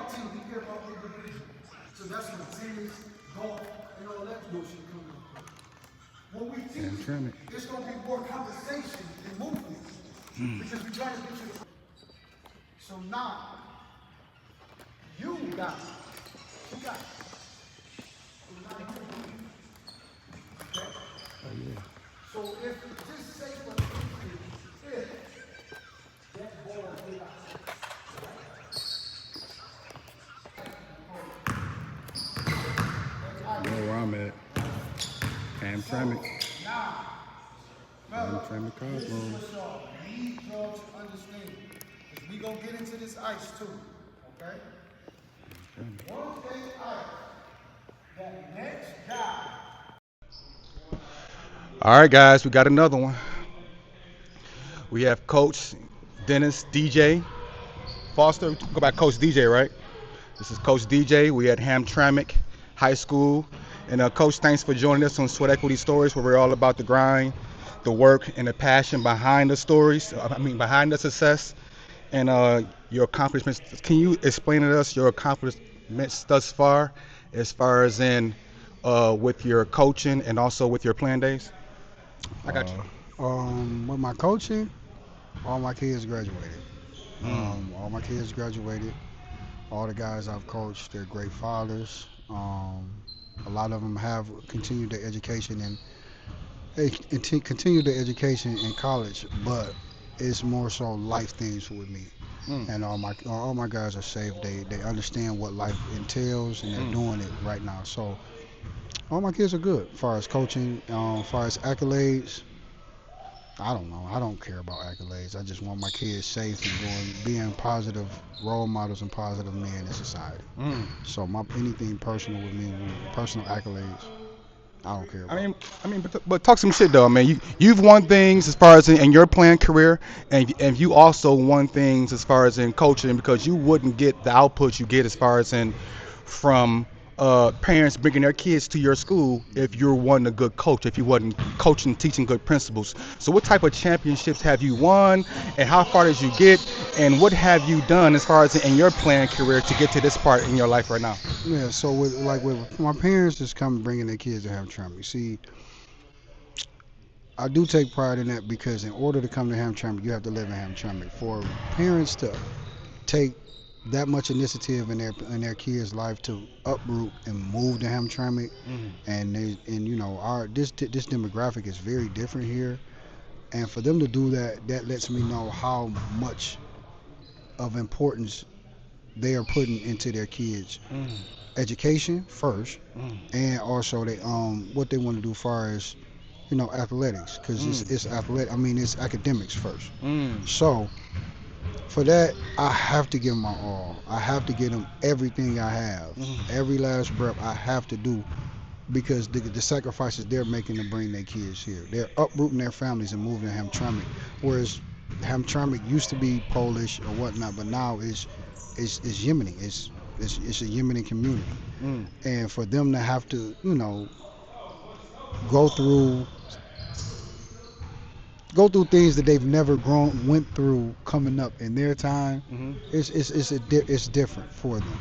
about team, we care about individuals. So that's when tennis, golf, and all that bullshit come into play. When we teach, it's going to be more conversation than movement. Because we're trying to get you to. So now, you got it. You got it. So now you okay? Oh, yeah. So if just say what if that ball get out. You know where I'm at. Hamtramck. Hamtramck This is Cosmos. what y'all need y'all to understand. Because we gonna get into this ice too. Okay? One thing that next guy. All right, guys, we got another one. We have Coach Dennis DJ Foster. Go back, Coach DJ, right? This is Coach DJ. We at Hamtramck High School. And Coach, thanks for joining us on Sweat Equity Stories, where we're all about the grind, the work, and the passion behind the stories. Behind the success and your accomplishments. Can you explain to us your accomplishments thus far as in with your coaching and also with your playing days? I got you. With my coaching, all my kids graduated. All my kids graduated. All the guys I've coached, they're great fathers. A lot of them have continued their education and they continue their education in college, but it's more so life things with me. And all my guys are safe. They understand what life entails and they're doing it right now. So all my kids are good. As far as coaching, as far as accolades, I don't know. I don't care about accolades. I just want my kids safe and being positive role models and positive men in society. So anything personal with me, personal accolades, I don't care about. But talk some shit though, man. You've won things as far as in your playing career, and you also won things as far as in coaching because you wouldn't get the output you get as far as in from parents bringing their kids to your school if you wasn't a good coach, if you wasn't coaching, teaching good principles. So what type of championships have you won, and how far did you get, and what have you done as far as in your playing career to get to this part in your life right now? Yeah, so with my parents just come bringing their kids to Hamtramck. See, I do take pride in that because in order to come to Hamtramck, you have to live in Hamtramck. For parents to take that much initiative in their kids' life to uproot and move to Hamtramck, and you know this demographic is very different here, and for them to do that, that lets me know how much of importance they are putting into their kids' education first, and also they what they want to do far as athletics, because it's athletic. I mean, it's academics first. So for that, I have to give them my all. I have to give them everything I have, every last breath I have to do, because the sacrifices they're making to bring their kids here. They're uprooting their families and moving to Hamtramck, whereas Hamtramck used to be Polish or whatnot, but now it's Yemeni. It's a Yemeni community, and for them to have to go through things that they've never went through coming up in their time, it's different for them.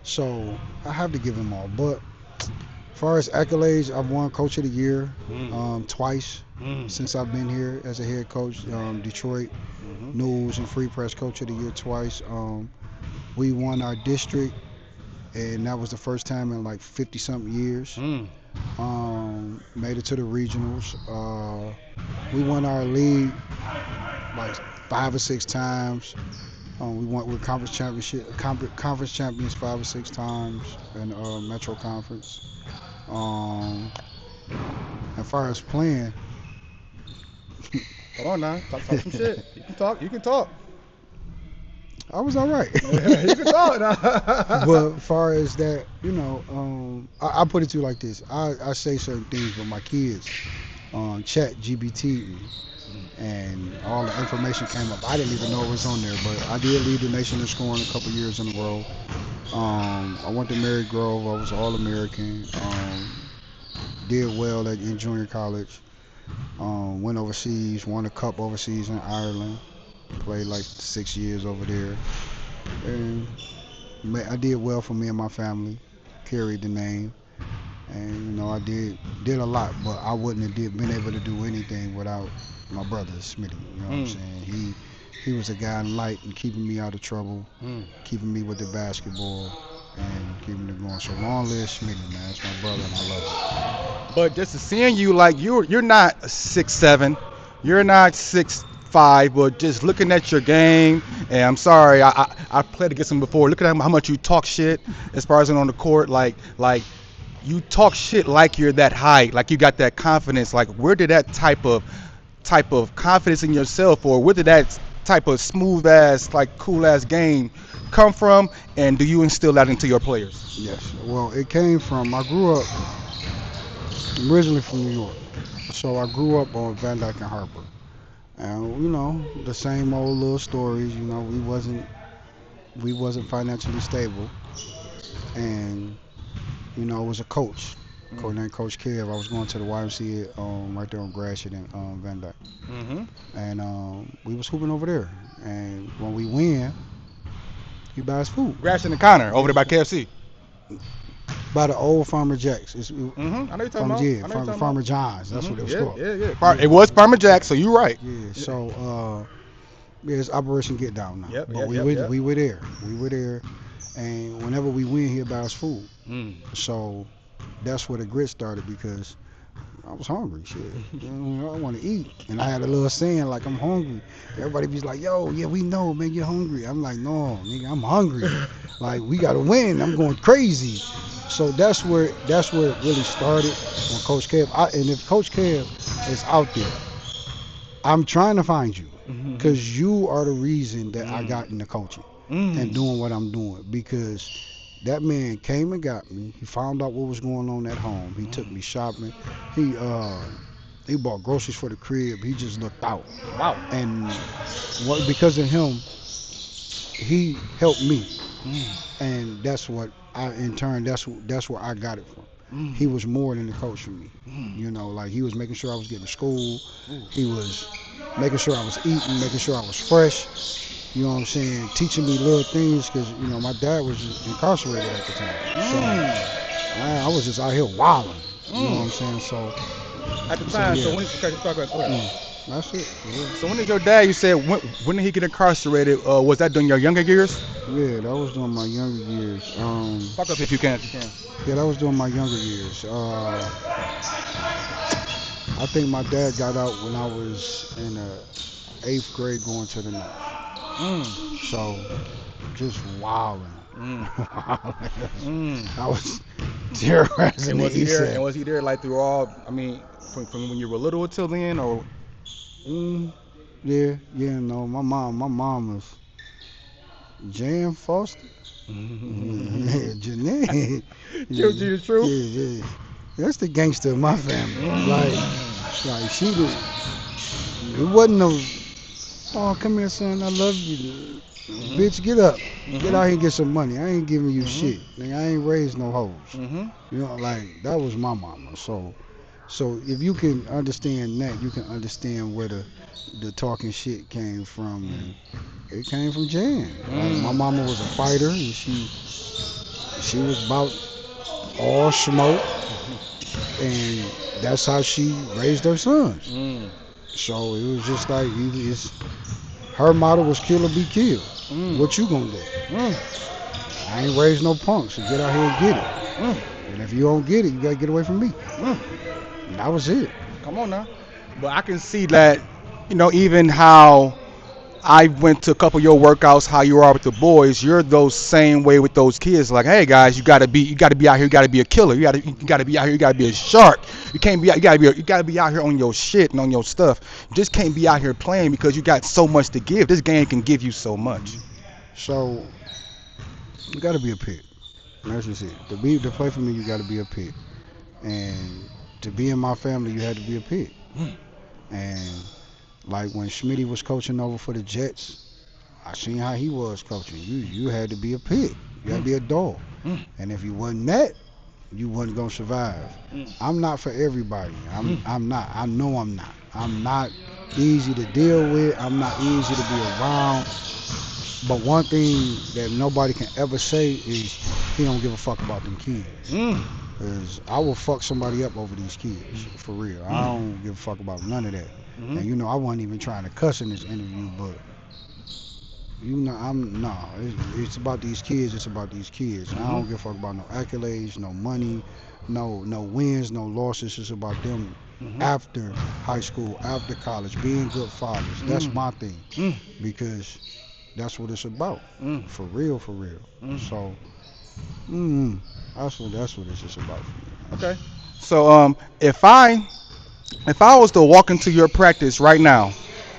So I have to give them all. But as far as accolades, I've won Coach of the Year twice since I've been here as a head coach. Detroit News and Free Press Coach of the Year twice. We won our district, and that was the first time in like 50-something years. Made it to the regionals. We won our league like 5 or 6 times. We were conference champions 5 or 6 times in Metro Conference. As far as playing, Hold on now, talk some shit. You can talk. I was all right. You can talk now. But as far as that, I put it to you like this. I say certain things with my kids on Chat GBT, and all the information came up. I didn't even know it was on there, but I did lead the nation in scoring a couple years in a row. I went to Mary Grove. I was All-American. Did well in junior college. Went overseas, won a cup overseas in Ireland. Played like 6 years over there. And I did well for me and my family, carried the name, and I did a lot, but I wouldn't have been able to do anything without my brother Smitty. You know what I'm Mm. saying? He was a guiding light and keeping me out of trouble, Mm. keeping me with the basketball, and keeping it going. So long live Smitty, man. That's my brother, and I love But just to seeing you like you're not 6'7", you're not 6'5", but just looking at your game, and I'm sorry, I played against him before. Look at how much you talk shit as far as on the court, like you talk shit like you're that high, like you got that confidence. Like where did that type of confidence in yourself, or where did that type of smooth ass, like cool ass game come from, and do you instill that into your players? it. Yes. Well, it came from I grew up. I'm originally from New York, so I grew up on Van Dyke and Harper. And the same old little stories. We wasn't financially stable, and it was a coach named Coach Kev. I was going to the YMCA right there on Gratiot and Van Dyke, Mm-hmm. and we was hooping over there. And when we win, he buys food. Grass in the corner over there by KFC. By the old Farmer Jacks. Mm-hmm. I know you're talking Farmer about. yeah, I know you're talking Farmer about. John's. That's what it was Yeah, called. yeah, yeah. Yeah, It was Parma Jack, so you're right. yeah. So yeah, it's Operation Get Down now. Yep, But yep, we yep, were yep. we were there. We were there, and whenever we win, he'll buy us food. Mm. So that's where the grit started because I was hungry. Shit, I want to eat, and I had a little saying like I'm hungry. Everybody be like, "Yo, yeah, we know, man, you're hungry." I'm like, "No, nigga, I'm hungry. Like we gotta win. I'm going crazy." So that's where it really started when Coach Kev. And if Coach Kev is out there, I'm trying to find you Mm-hmm. because you are the reason that I Mm. got into coaching and Mm. doing what I'm doing because that man came and got me. He found out what was going on at home. He took me shopping. He uh he bought groceries for the crib. He just looked out. Wow. And because of him, he helped me. Mm. And that's what I in turn that's where I got it from. Mm. He was more than a coach for me. Mm. Like he was making sure I was getting to school. Ooh. He was making sure I was eating, making sure I was fresh. You know what I'm saying? Teaching me little things because my dad was incarcerated at the time. So Mm. I was just out here wilding. You know what I'm Mm. saying? So At the so time, so yeah, when did you start going? Go ahead. that's it. Yeah. So when did your dad? You said when did he get incarcerated? Was that during your younger years? Yeah, that was during my younger years. Talk up if you can. If you can. Yeah, that was during my younger years. I think my dad got out when I was in the eighth grade, going to the ninth. Mm. So just wilding. Mm. Mm. I was And terrorizing the was he east there? And side. was he there like through all? I mean, from when you were little until then, or? Mm, yeah, yeah, no. My mom was Jan Foster. Yeah, Janae. True, Yeah, true, true. yeah. That's the gangster of my family. Like she was. It wasn't no. Oh, come here, son. I love you. Mhm. Bitch, get up. Get Mhm. out here and get some money. I ain't giving you Mhm. shit. Nigga, I ain't raised no hoes. Mhm. Like that was my mama. So if you can understand that, you can understand where the talking shit came from, and it came from Jan. Like my Mm. mama was a fighter, and she was about all smoke, and that's how she raised her sons. Mm. So it was just like her motto was kill or be killed. Mm. What you gonna do? Mm. I ain't raised no punks, so get out here and get it. Mm. And if you don't get it, you gotta get away from me. Mm. And that was it. Come on now. But I can see that, even how I went to a couple of your workouts, how you are with the boys. You're those same way with those kids. Like, hey guys, you gotta be out here. You gotta be a killer. You gotta be out here. You gotta be a shark. You can't be. You gotta be out here on your shit and on your stuff. You just can't be out here playing because you got so much to give. This game can give you so much. So you gotta be a pit. That's just it. To play for me, you gotta be a pit. And to be in my family, you had to be a pit. Mm. And like when Schmitty was coaching over for the Jets, I seen how he was coaching. You had to be a pit. You had to Mm. be a dog. Mm. And if you wasn't that, you wasn't gonna survive. Mm. I'm not for everybody. I'm Mm. I'm not. I know I'm not. I'm not easy to deal with. I'm not easy to be around. But one thing that nobody can ever say is he don't give a fuck about them kids. Mm. Cause I will fuck somebody up over these kids, for real. I don't give a fuck about none of that. Mm-hmm. And you know, I wasn't even trying to cuss in this interview, but you know, I'm nah. It's about these kids. It's about these kids. And I don't Mm-hmm. give a fuck about no accolades, no money, no wins, no losses. It's about them Mm-hmm. after high school, after college, being good fathers. That's my thing Mm. because that's what it's about, Mm. for real, for real. Mm. So, mm, that's what it's just about for me. Okay. So if I was to walk into your practice right now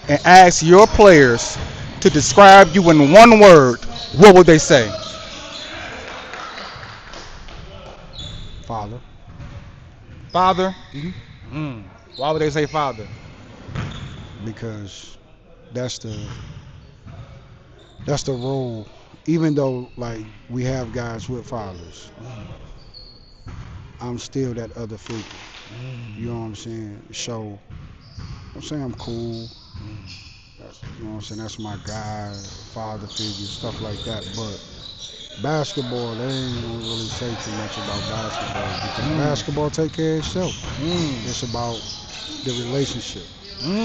and ask your players to describe you in one word, what would they say? Father. Father. Hmm. Mm. Why would they say father? Because that's the that's the role. Even though like we have guys with fathers, I'm still that other figure. You know what I'm saying? So I'm saying I'm cool. You know what I'm saying? That's my guy, father figure, stuff like that. But basketball, they ain't gonna really say too much about basketball because Mm. basketball take care of itself. Mm. It's about the relationship.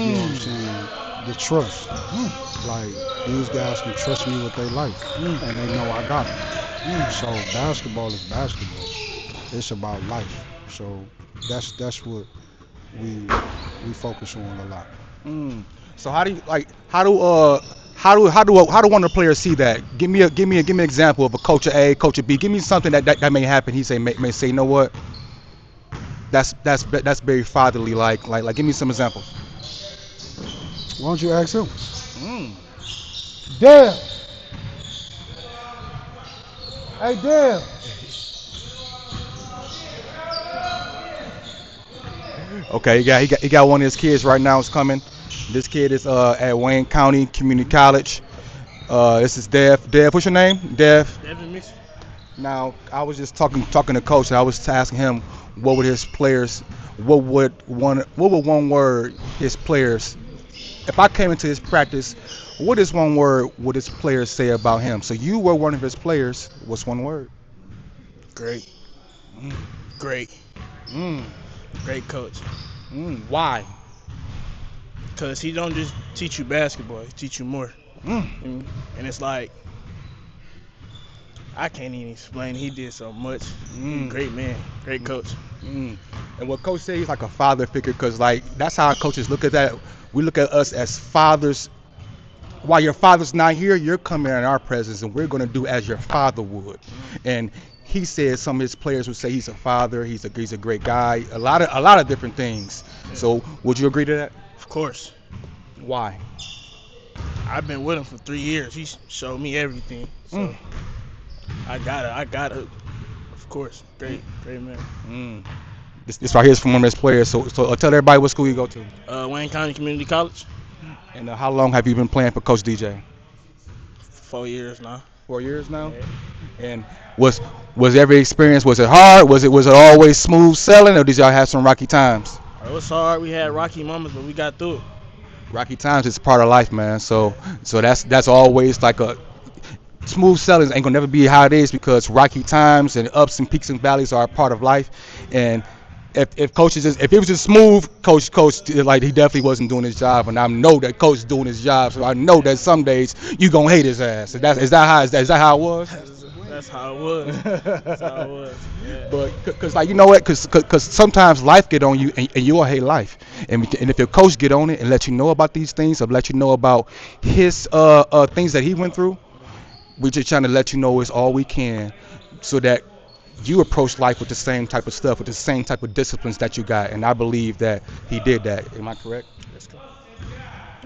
You know what I'm Mm. saying? The trust. Like these guys can trust me with their life, and they know I got them. So basketball is basketball. It's about life. So that's what we we focus on a lot. Mm. So how do you like? How do one of the players see that? Give me an example of a coach A, coach B. Give me something that may happen. He may say, you know what? That's very fatherly. Like. Give me some examples. Why don't you ask him? Mm. Damn. Hey, damn. Okay, he got one of his kids right now. Is coming. This kid is at Wayne County Community College. This is Dev. Dev, what's your name? Dev. Devin Mitchell. Now, I was just talking to coach, and I was asking him what would his players, what would one word his players, if I came into his practice, what is one word would his players say about him? So you were one of his players. What's one word? Great. Mm, Great. mm, Great coach. Why? Because he don't just teach you basketball, he teach you more. Mm, And it's like, I can't even explain. He did so much. He's a mm, great man. Great coach. mm. And what coach said, he's like a father figure, because like that's how coaches look at that. We look at us as fathers. While your father's not here, you're coming in our presence, and we're going to do as your father would. And he said some of his players would say he's a father, he's a great guy, a lot of different things. Yeah. So would you agree to that? Of course. Why? I've been with him for 3 years. He showed me everything. Mm, So I gotta. Of course. Great man. mm. This right here is from one of his players. So tell everybody what school you go to, Wayne County Community College. and how long have you been playing for Coach DJ? 4 years now. 4 years now. Yeah. And was every experience, was it hard? Was it always smooth sailing, or did y'all have some rocky times? It was hard. We had rocky moments, but we got through it. Rocky times is part of life, man. So that's always like a smooth sailing ain't gonna never be how it is, because rocky times and ups and peaks and valleys are a part of life. And if it was just smooth, coach like he definitely wasn't doing his job, and I know that coach is doing his job, so I know that some days you gonna hate his ass. Is that how it was? That's how it was. That's how it was. Yeah. But because like you know what, because sometimes life get on you, and you'll hate life, and if your coach get on it and let you know about these things, or let you know about his things that he went through, we just trying to let you know it's all we can, so that you approach life with the same type of stuff, with the same type of disciplines that you got. And I believe that he did that. Am I correct? Let's go.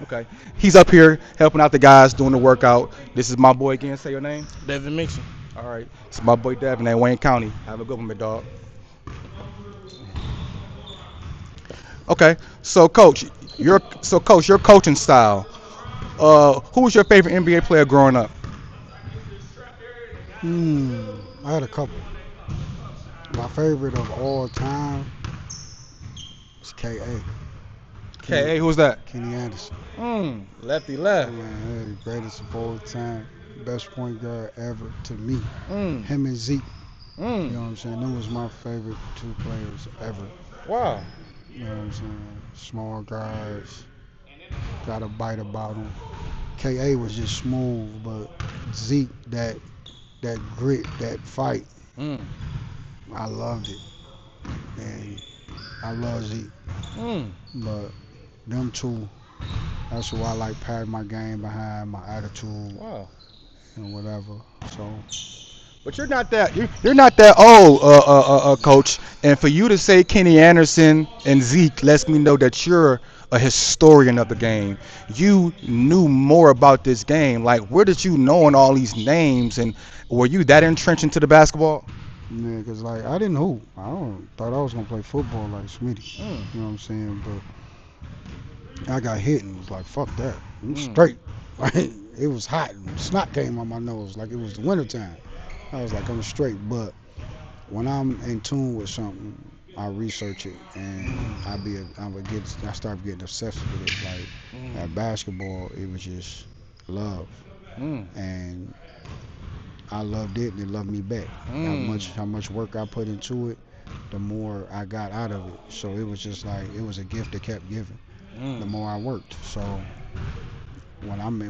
Okay. He's up here helping out the guys doing the workout. This is my boy again. Say your name. Devin Mitchell. All right. It's my boy Devin at Wayne County. Have a good one, my dog. Okay. So coach, your coaching style. Who was your favorite NBA player growing up? I had a couple. My favorite of all time is KA. K.A. Who's that? Kenny Anderson. Lefty left. Man, the greatest of all time. Best point guard ever to me. Mm. Him and Zeke. You Mm. know what I'm saying? Them was my favorite two players ever. Wow. You know what I'm saying? Small guys. Got a bite about them. KA was just smooth, but Zeke, that grit, that fight, Mm. I loved it. And I love Zeke. Mm. But them two, that's who I like patting my game behind, my attitude Wow. and whatever. So But you're not that old, coach. And for you to say Kenny Anderson and Zeke lets me know that you're a historian of the game. You knew more about this game. Like, where did you know all these names, and were you that entrenched into the basketball? yeah, cause like I didn't hoop. I don't thought I was gonna play football like Smitty. Mm. You know what I'm saying? But I got hit and was like, fuck that. I'm Mm. straight. Like it was hot and snot came on my nose like it was the wintertime. I was like, I'm straight. But when I'm in tune with something, I research it and I start getting obsessed with it. Like Mm. at basketball, it was just love, Mm. and I loved it, and it loved me back. Mm. How much work I put into it, the more I got out of it. So it was just like it was a gift that kept giving. The Mm. more I worked, so when I'm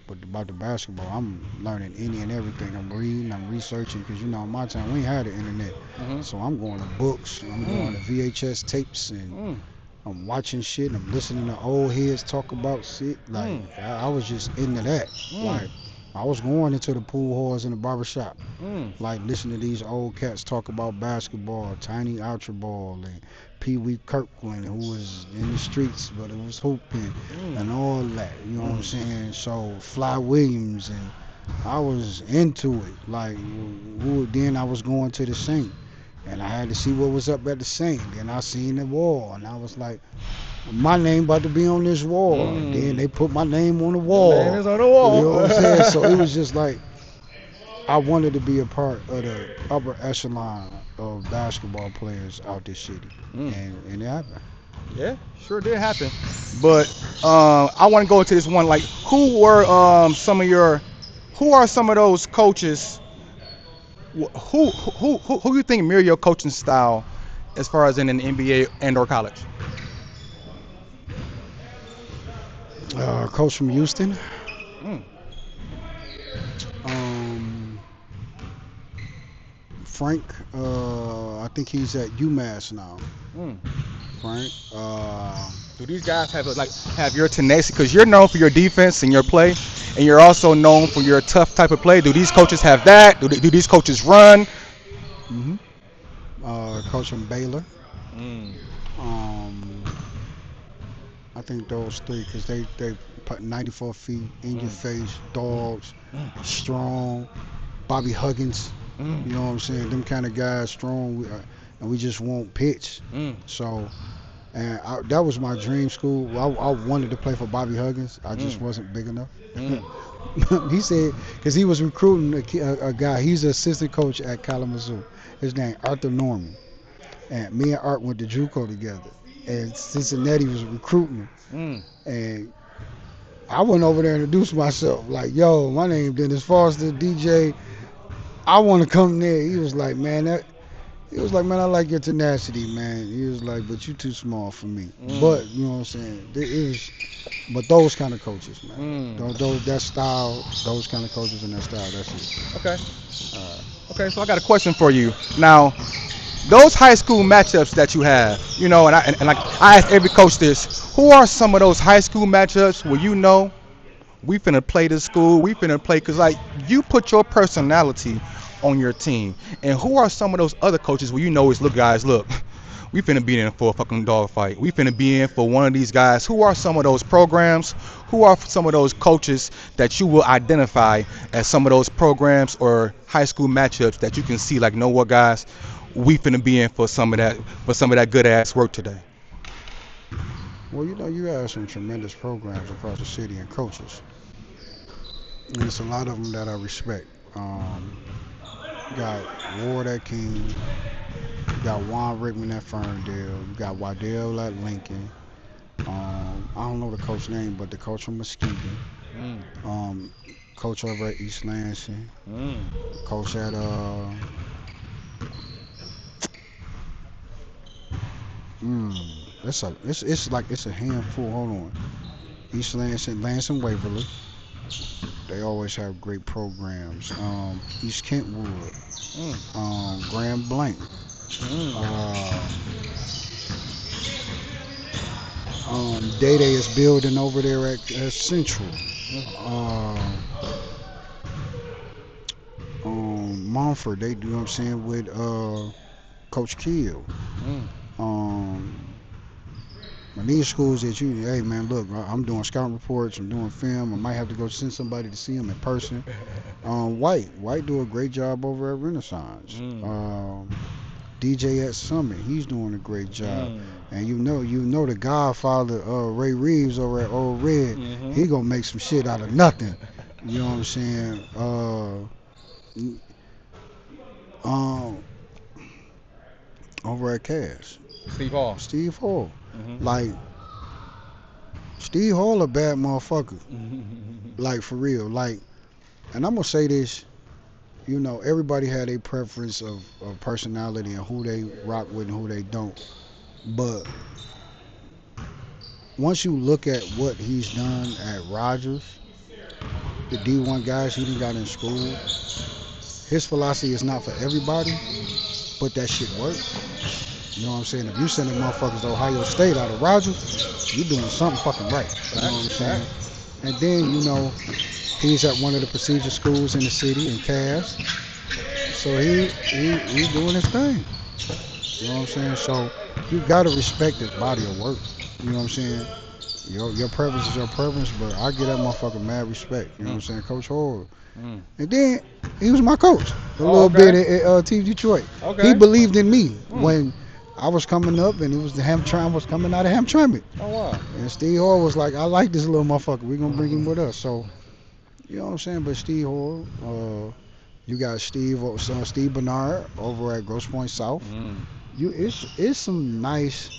about the basketball, I'm learning any and everything. I'm reading, I'm researching, because in my time we ain't had the internet, Mhm. so I'm going to books, I'm going to Mm. VHS tapes, and Mm. I'm watching shit. And I'm listening to old heads talk about shit. Like Mm. I was just into that. Mm. Like I was going into the pool halls in the barbershop, Mm. like listening to these old cats talk about basketball, Tiny Archibald and Pee Wee Kirkland, who was in the streets, but it was hooping Mm. and all that. You know what I'm Mm. saying? So Fly Williams, and I was into it. Like then I was going to the Saint, and I had to see what was up at the Saint. Then I seen the wall, and I was like, my name about to be on this wall. And then Mm. they put my name on the Your name wall. is on the You know wall. what I'm saying? So it was just like I wanted to be a part of the upper echelon of basketball players out this city, Mm. and it happened. Yeah, sure did happen. But I want to go into this one. Like, who are some of those coaches? Who you think mirror your coaching style, as far as in an NBA and or college? Coach from Houston, Mm. um, Frank. I think he's at UMass now. Mm. Frank. Do these guys have your tenacity? Because you're known for your defense and your play, and you're also known for your tough type of play. Do these coaches have that? Do these coaches run? hmm Coach from Baylor. Mm. Um, I think those three, because they put 94 feet in your Mm. face, Mm. dogs, Mm. strong. Bobby Huggins, Mm. you know what I'm saying? Them kind of guys, strong, and we just won't pitch. Mm. So, that was my dream school. I wanted to play for Bobby Huggins. I just Mm. wasn't big enough. Mm. He said, because he was recruiting a guy. He's an assistant coach at Kalamazoo. His name Arthur Norman, and me and Art went to JUCO together. And Cincinnati was recruiting him, Mm. and I went over there and introduced myself, like, "Yo, my name Dennis Foster, DJ. I want to come there." He was like, "Man, man, I like your tenacity, man." He was like, "But you too small for me." Mm. But you know what I'm saying? But those kind of coaches, man. Mm. That style, those kind of coaches and that style. That's it. Okay. Okay. So I got a question for you. Now, those high school matchups that you have, and like I ask every coach this: who are some of those high school matchups where we finna play this school, we finna play, cause like you put your personality on your team, and who are some of those other coaches where is, look guys, look, we finna be in for a fucking dogfight, we finna be in for one of these guys. Who are some of those programs? Who are some of those coaches that you will identify as some of those programs or high school matchups that you can see like, know what guys, we finna be in for some of that good ass work today. Well, you have some tremendous programs across the city and coaches, and it's a lot of them that I respect. You got Ward at King, you got Juan Rickman at Ferndale, you got Waddell at Lincoln. I don't know the coach name, but the coach from Muskegon. Mm. Um, coach over at East Lansing. Mm. Coach at it's like it's a handful. Hold on. East Lansing, Lansing Waverly. They always have great programs. East Kentwood, Mm. Grand Blanc, Mm. uh, Day Day is building over there at Central. Uh, Montfort, they do, you know what I'm saying, with Coach Kill. Mm. Um, and these schools that you, hey man, look, I'm doing scout reports, I'm doing film. I might have to go send somebody to see them in person. White do a great job over at Renaissance. Mm. DJ at Summit, he's doing a great job. Mm. And you know the Godfather, Ray Reeves over at Old Red, Mm-hmm. he gonna make some shit out of nothing. You know what I'm saying? Um, over at Cass, Steve Hall. Steve Hall, Mm-hmm. like Steve Hall a bad motherfucker, Mm-hmm. like for real, like. And I'm gonna say this, you know, everybody had a preference of personality and who they rock with and who they don't. But once you look at what he's done at Rogers, the D1 guys he done got in school, his philosophy is not for everybody, but that shit work. You know what I'm saying? If you sending motherfuckers to Ohio State out of Rogers, you doing something fucking right. You know what I'm saying? And then, you know, he's at one of the procedure schools in the city in Cass. So he doing his thing. You know what I'm saying? So you gotta respect his body of work. You know what I'm saying? Your preference is your preference, but I give that motherfucker mad respect. You know what I'm saying? Coach Hall. Mm. And then he was my coach a Oh, little bit okay. at Team Detroit. He Okay. believed in me Mm. when I was coming up and it was the Hamtramck was coming out of Hamtramck. Oh wow. And Steve Hall was like, I like this little motherfucker. We're gonna bring him with us. So you know what I'm saying? But Steve Hall, you got Steve Bernard over at Grosse Pointe South. Mm. It's some nice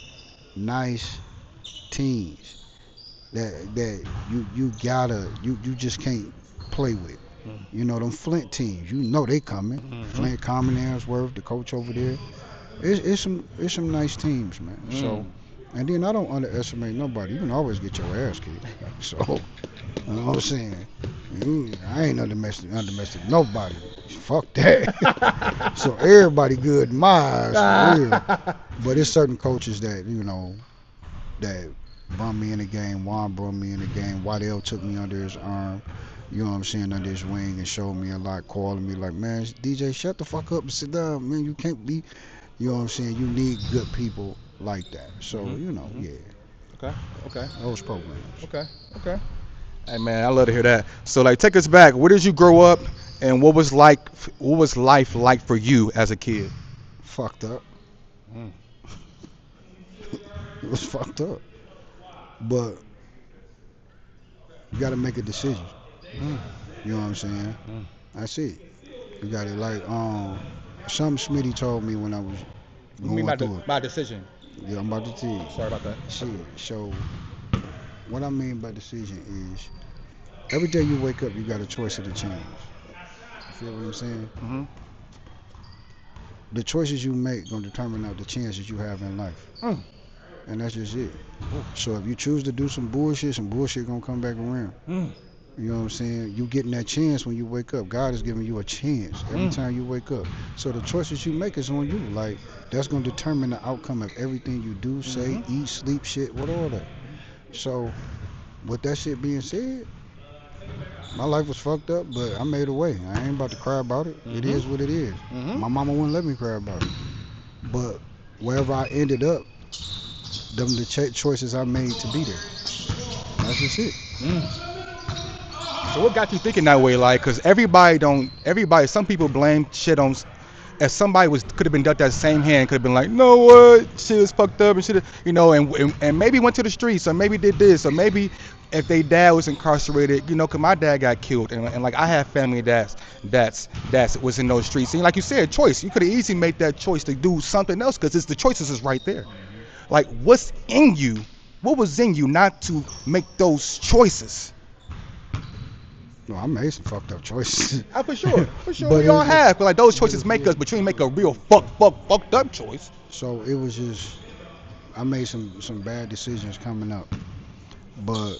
teams that you just can't play with. Mm. You know them Flint teams. You know they coming. Mm-hmm. Flint, Common Airsworth, the coach over there. It's some nice teams, man. Mm. So, and then I don't underestimate nobody. You can always get your ass kicked. So, you know what I'm saying? I ain't underestimate nobody. Fuck that. So everybody good in my eyes for real. But it's certain coaches that you know that brought me in the game. Juan brought me in the game. Waddell took me under his arm. You know what I'm saying, under his wing and showed me a lot, calling me like, man, DJ, shut the fuck up and sit down, man. You can't be, you know what I'm saying. You need good people like that. So Mm-hmm. you know, Mm-hmm. yeah, Okay. Okay. those programs. Okay. Okay. Hey man, I love to hear that. So like, take us back. Where did you grow up, and what was life like for you as a kid? Fucked up. Mm. It was fucked up. But you got to make a decision. Mm. You know what I'm saying? Mm. That's it. You got to like something Smitty told me when I was What do you mean going through it. by decision? Yeah, I'm about to tell you. Sorry about that. Shit. So what I mean by decision is every day you wake up, you got a choice of the change. You feel what I'm saying? Mm-hmm. The choices you make gonna determine out the chances you have in life, Mm. and that's just it. So if you choose to do some bullshit gonna come back around. Mm. You know what I'm saying? You getting that chance when you wake up. God is giving you a chance every Mm. time you wake up. So the choices you make is on you. Like that's gonna determine the outcome of everything you do, say, Mm-hmm. eat, sleep, shit, what all that. So with that shit being said, my life was fucked up, but I made a way. I ain't about to cry about it. It Mm-hmm. is what it is. Mm-hmm. My mama wouldn't let me cry about it. But wherever I ended up, them the choices I made to be there. That's just it. Mm. So what got you thinking that way? Like, cause some people blame shit on, if somebody could have been dealt that same hand, could have been like, no what, shit is fucked up and shit, and maybe went to the streets, or maybe did this, or maybe if they dad was incarcerated, cause my dad got killed, and like I have family that's was in those streets, and like you said, choice, you could have easily made that choice to do something else, cause it's the choices is right there. Like, what's in you What was in you not to make those choices? No, I made some fucked up choices. For sure. For sure, But we all it, have. But like those but choices make us, but you ain't make a real fucked up choice. so it was just I made some bad decisions coming up, but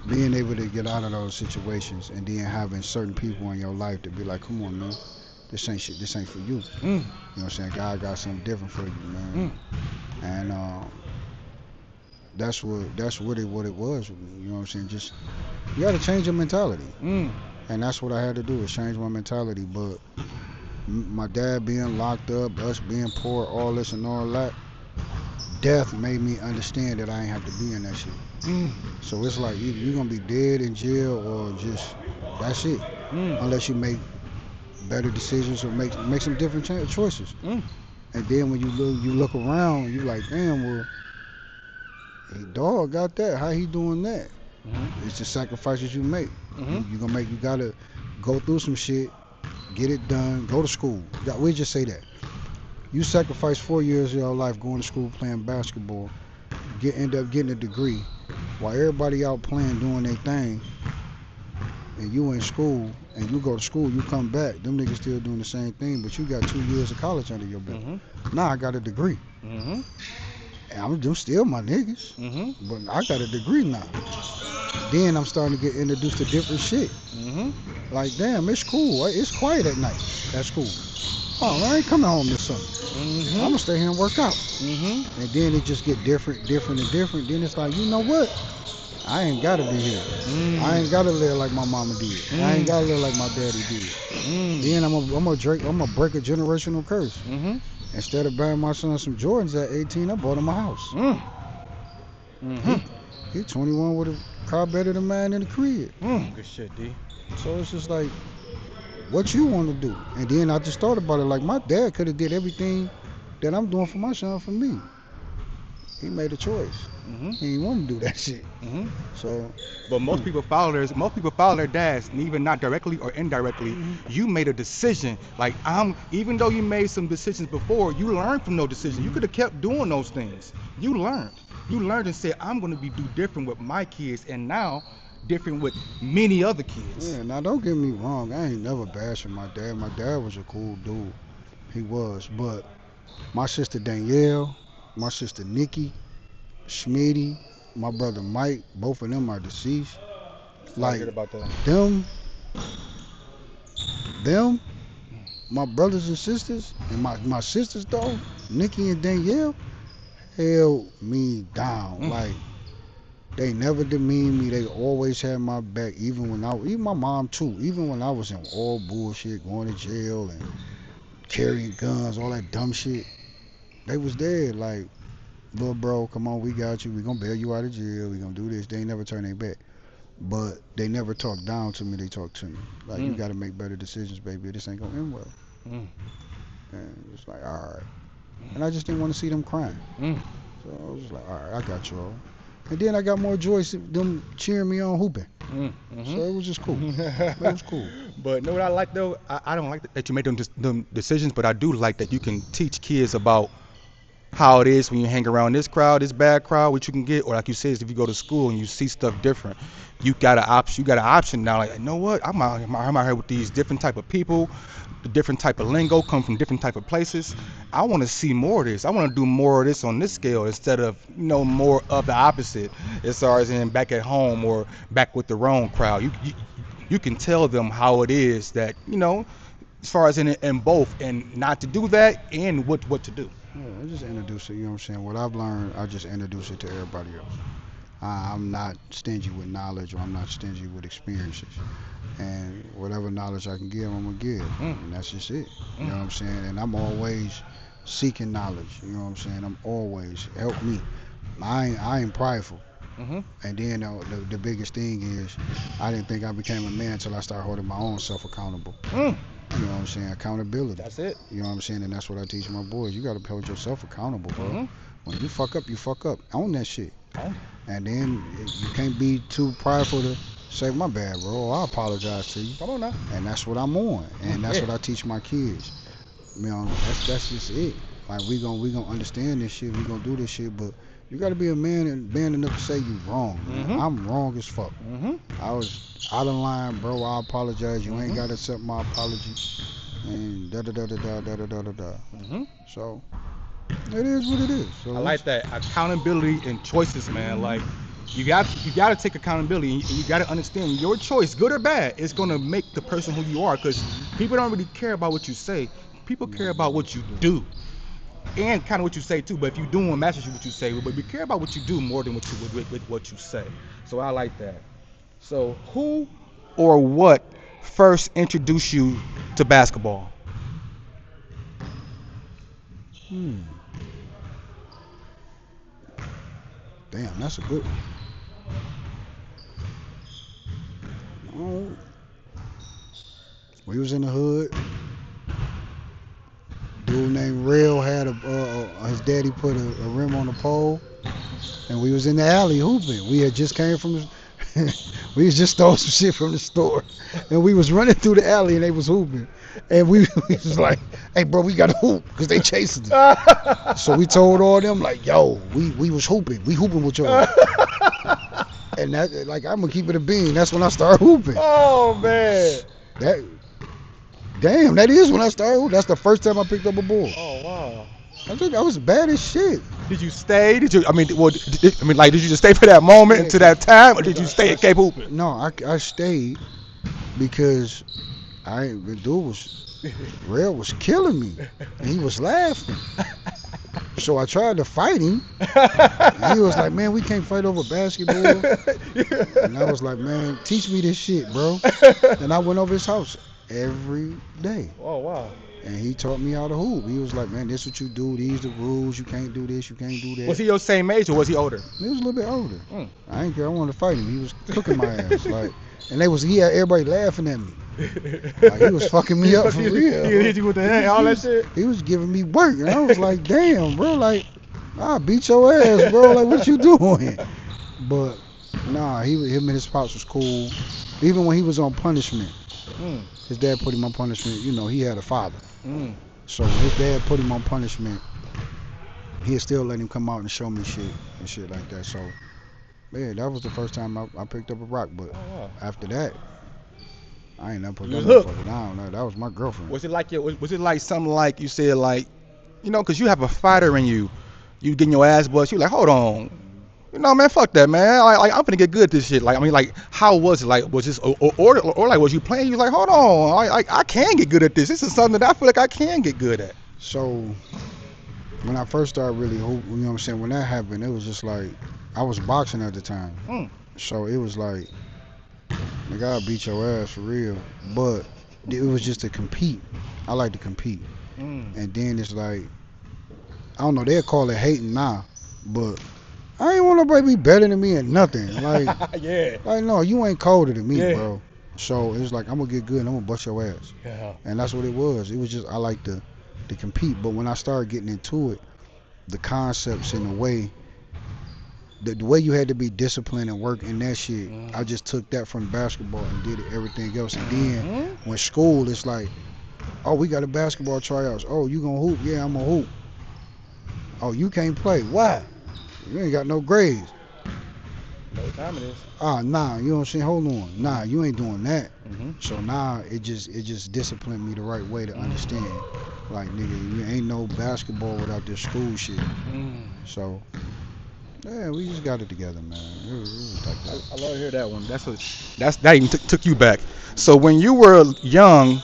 being able to get out of those situations and then having certain people in your life to be like, come on, man, this ain't shit. This ain't for you. Mm, You know what I'm saying? God got something different for you, mm, man. And that's really what it was. You know what I'm saying? Just you got to change your mentality, mm, and that's what I had to do is change my mentality. But my dad being locked up, us being poor, all this and all that, death made me understand that I ain't have to be in that shit. mm, So it's like either you're gonna be dead in jail or just that's it. mm, Unless you make better decisions or make some different choices. mm. And then when you look around, you like, damn, well, hey, dog got that. How he doing that? Mhm, It's the sacrifices you make. mhm, You gotta go through some shit, get it done, go to school. We just say that. You sacrifice 4 years of your life going to school playing basketball, end up getting a degree, while everybody out playing doing their thing, and you in school and you go to school, you come back, them niggas still doing the same thing, but you got 2 years of college under your belt. mhm, Now I got a degree. mhm, And I'm them still my niggas, mhm, but I got a degree now. Then I'm starting to get introduced to different shit. mhm, Like, damn, it's cool. It's quiet at night at school. Oh, I ain't coming home this summer. I'm mhm, gonna stay here and work out. mhm, And then it just get different. Then it's like, you know what? I ain't gotta be here. I ain't gotta live like my mama did. I ain't gotta live like my daddy did. Then I'm gonna break a generational curse. mhm, Instead of buying my son some Jordans at 18, I bought him a house. mhm, mhm, He he 21 with a car better than mine in the crib. Good shit, D. So it's just like, what you want to do? And then I just thought about it. Like my dad could have did everything that I'm doing for my son for me. He made a choice. Mhm, He didn't want to do that shit. mhm. So But most people follow their dads, and even not directly or indirectly. You made a decision. Like even though you made some decisions before, you learned from those decisions. You could have kept doing those things. You learned. You learned and said, I'm gonna do different with my kids, and now different with many other kids. yeah, now don't get me wrong. I ain't never bashing my dad. My dad was a cool dude. He was. But my sister Danielle, my sister Nikki, Schmitty, my brother Mike, both of them are deceased. I Like heard about that. them, them, my brothers and sisters, and my sisters though, Nikki and Danielle, held me down. Like they never demeaned me. They always had my back, even my mom too. Even when I was in all bullshit, going to jail and carrying guns, all that dumb shit, they was there. Like, little bro, come on, we got you. We gonna bail you out of jail. We gonna do this. They ain't never turn their back. But they never talked down to me. They talked to me. Like, you got to make better decisions, baby. This ain't gonna end well. Mm, And it's like, all right. And I just didn't want to see them crying. mm, So I was like, all right, I got y'all. And then I got more joy them cheering me on hooping. mm, So it was just cool. It was cool. But know what I like though? I don't like that you made them decisions, but I do like that you can teach kids about how it is when you hang around this crowd, this bad crowd, what you can get, or like you said, if you go to school and you see stuff different, you got an option. You got an option now. Like, you know what? I'm out here with these different type of people, the different type of lingo, come from different type of places. I want to see more of this. I want to do more of this on this scale instead of more of the opposite, as far as in back at home or back with the wrong crowd. You can tell them how it is that as far as in both, and not to do that, and what to do. Yeah, I just introduce it, you know what I'm saying? What I've learned, I just introduce it to everybody else. I'm not stingy with knowledge, or I'm not stingy with experiences. And whatever knowledge I can give, I'm going to give. And that's just it. You know what I'm saying? And I'm always seeking knowledge. You know what I'm saying? I'm always, help me. I ain't prideful. Mm-hmm. And then the biggest thing is, I didn't think I became a man until I started holding my own self accountable. You know what I'm saying? Accountability. That's it. You know what I'm saying? And that's what I teach my boys. You got to hold yourself accountable, bro. Mm-hmm. When you fuck up, you fuck up. Own that shit. Oh. And then you can't be too prideful to say, my bad, bro. I apologize to you. Come on now. And that's what I'm on. And that's what I teach my kids. You know, that's just it. Like, we gonna understand this shit. We gonna do this shit, but You got to be a man and man enough to say you wrong. Man. Mhm. I'm wrong as fuck. Mhm. I was out of line, bro. I apologize. You ain't Mhm. got to accept my apology. And da da da da da da da da da da. Mhm. So it is what it is. I So like that accountability and choices, man. Like you got to take accountability, and you got to understand your choice, good or bad, is gonna make the person who you are. Because people don't really care about what you say. People care about what you do, and kind of what you say too. But if you doing matches with what you say, but we care about what you do more than what you with what you say. So I like that. So who or what first introduced you to basketball? hmm, damn, that's a good one. We was in the hood. Dude named Rail had his daddy put a rim on the pole, and we was in the alley hooping. We had just came from we just stole some shit from the store, and we was running through the alley and they was hooping, and we was like, "Hey, bro, we got to hoop because they chasing us." So we told all them like, "Yo, we was hooping. We hooping with y'all." And that like I'm gonna keep it a bean. That's when I started hooping. Oh man. That damn, that is when I started hooping. That's the first time I picked up a ball. Oh wow. I think I was bad as shit. Did you stay? Did you? I mean, well, like, did you just stay for that moment Yeah, and to that time, or did you stay at Cape Hooping? No, I stayed because the dude was Rail was killing me, and he was laughing. So I tried to fight him, and he was like, "Man, we can't fight over basketball." And I was like, "Man, teach me this shit, bro." And I went over his house every day, Oh wow. and he taught me how to hoop. He was like, "Man, this what you do. These the rules. You can't do this. You can't do Was that." he your same age or was he older? He was a little bit older. Mm. I ain't care. I wanted to fight him. He was cooking my ass, like, and he had everybody laughing at me. Like he was fucking me up for He real. hit you with the hand, all that shit. He was giving me work, and I was like, "Damn, bro, like, I'll beat your ass, bro. Like, what you doing?" But nah, him and his pops was cool. Even when he was on punishment, Mm. his dad put him on punishment. You know, he had a father, Mm. so when his dad put him on punishment, he'd still let him come out and show me shit and shit like that. So, man, that was the first time I picked up a rock. But Oh, wow. after that, I ain't never put You that was hooked. motherfucker down. No, that was my girlfriend. Was it like was it like something like you said, like, because you have a fighter in you, you getting your ass bust, you like, hold on, man, fuck that, man. Like I'm gonna get good at this shit. Like, I mean, like, how was it? Like, was this or like, was you playing? You was like, hold on, I can get good at this. This is something that I feel like I can get good at. So when I first started really hooping, you know what I'm saying? When that happened, it was just like I was boxing at the time, Mm. so it was like, nigga, I'll beat your ass for real. But it was just to compete. I like to compete, Mm. and then it's like, I don't know, they'll call it hating now, but I ain't want nobody to be better than me or nothing. Like, Yeah. like no, you ain't colder than me, Yeah. bro. So it was like, I'm gonna get good and I'm gonna bust your ass. Yeah. And that's what it was. It was just, I like to compete. But when I started getting into it, the concepts and the way you had to be disciplined and work in that shit, I just took that from basketball and did it everything else. And then when school, it's like, oh, we got a basketball tryouts. Oh, you gonna hoop? Yeah, I'm gonna hoop. Oh, you can't play. Why? You ain't got no grades. What time it is? Nah, you know what I'm saying? Hold on. Nah, you ain't doing that. Mm-hmm. So now it just disciplined me the right way to understand. Like, nigga, you ain't no basketball without this school shit. Mm. So yeah, we just got it together, man. It was like that. I love to hear that one. That even took you back. So when you were young,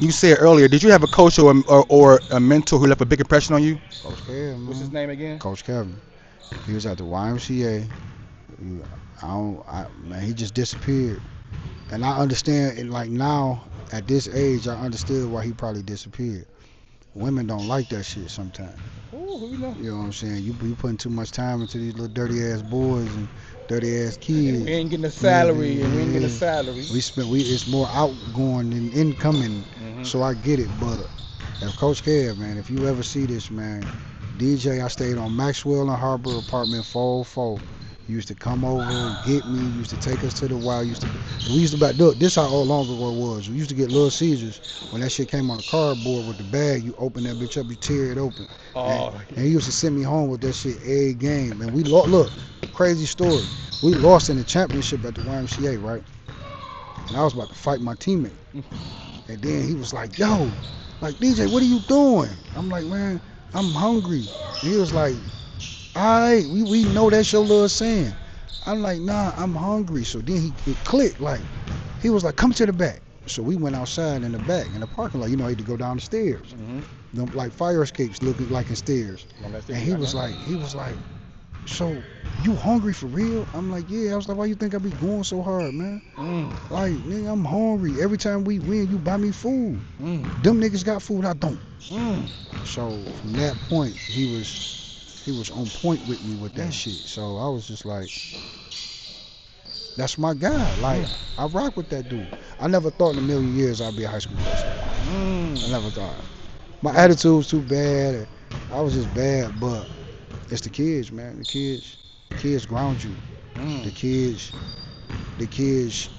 you said earlier, did you have a coach or a mentor who left a big impression on you? Coach Kev, man. What's his name again? Coach Kevin. He was at the YMCA. Man, he just disappeared. And I understand, and like now, at this age, I understood why he probably disappeared. Women don't like that shit sometimes. Ooh, who you know? You know what I'm saying? You putting too much time into these little dirty ass boys and dirty ass kids. We ain't getting a salary, and we ain't getting a Yeah. salary. It's more outgoing than incoming. Mm-hmm. So I get it, but if Coach Kev, man, if you ever see this, man, DJ, I stayed on Maxwell and Harbor apartment 404, He used to come over, get me. Used to take us to the wild. We used to back. Look, this how long ago it was. We used to get Little Caesars when that shit came on a cardboard with the bag. You open that bitch up, you tear it open, and, Oh, and he used to send me home with that shit every game. And we look, crazy story. We lost in the championship at the YMCA, right? And I was about to fight my teammate, and then he was like, "Yo, like DJ, what are you doing?" I'm like, "Man, I'm hungry." And he was like, "Alright, we know that's your little saying." I'm like, "Nah, I'm hungry." So then it clicked. Like he was like, "Come to the back." So we went outside in the back in the parking lot. You know, I had to go down the stairs. mm-hmm. Them like fire escapes looking like in stairs. Well, that's And it, he I was know. like, "So you hungry for real?" I'm like, "Yeah." I was like, "Why you think I be going so hard, man? Mm, Like, nigga, I'm hungry. Every time we win, you buy me food. mm, Them niggas got food, I don't." mm, So from that point, he was on point with me with that mm, shit. So I was just like, that's my guy. Like mm, I rock with that dude. I never thought in a million years I'd be a high school coach. I mm, never thought. My attitude was too bad. I was just bad, but it's the kids, man. The kids ground you. mm, The kids, the kids,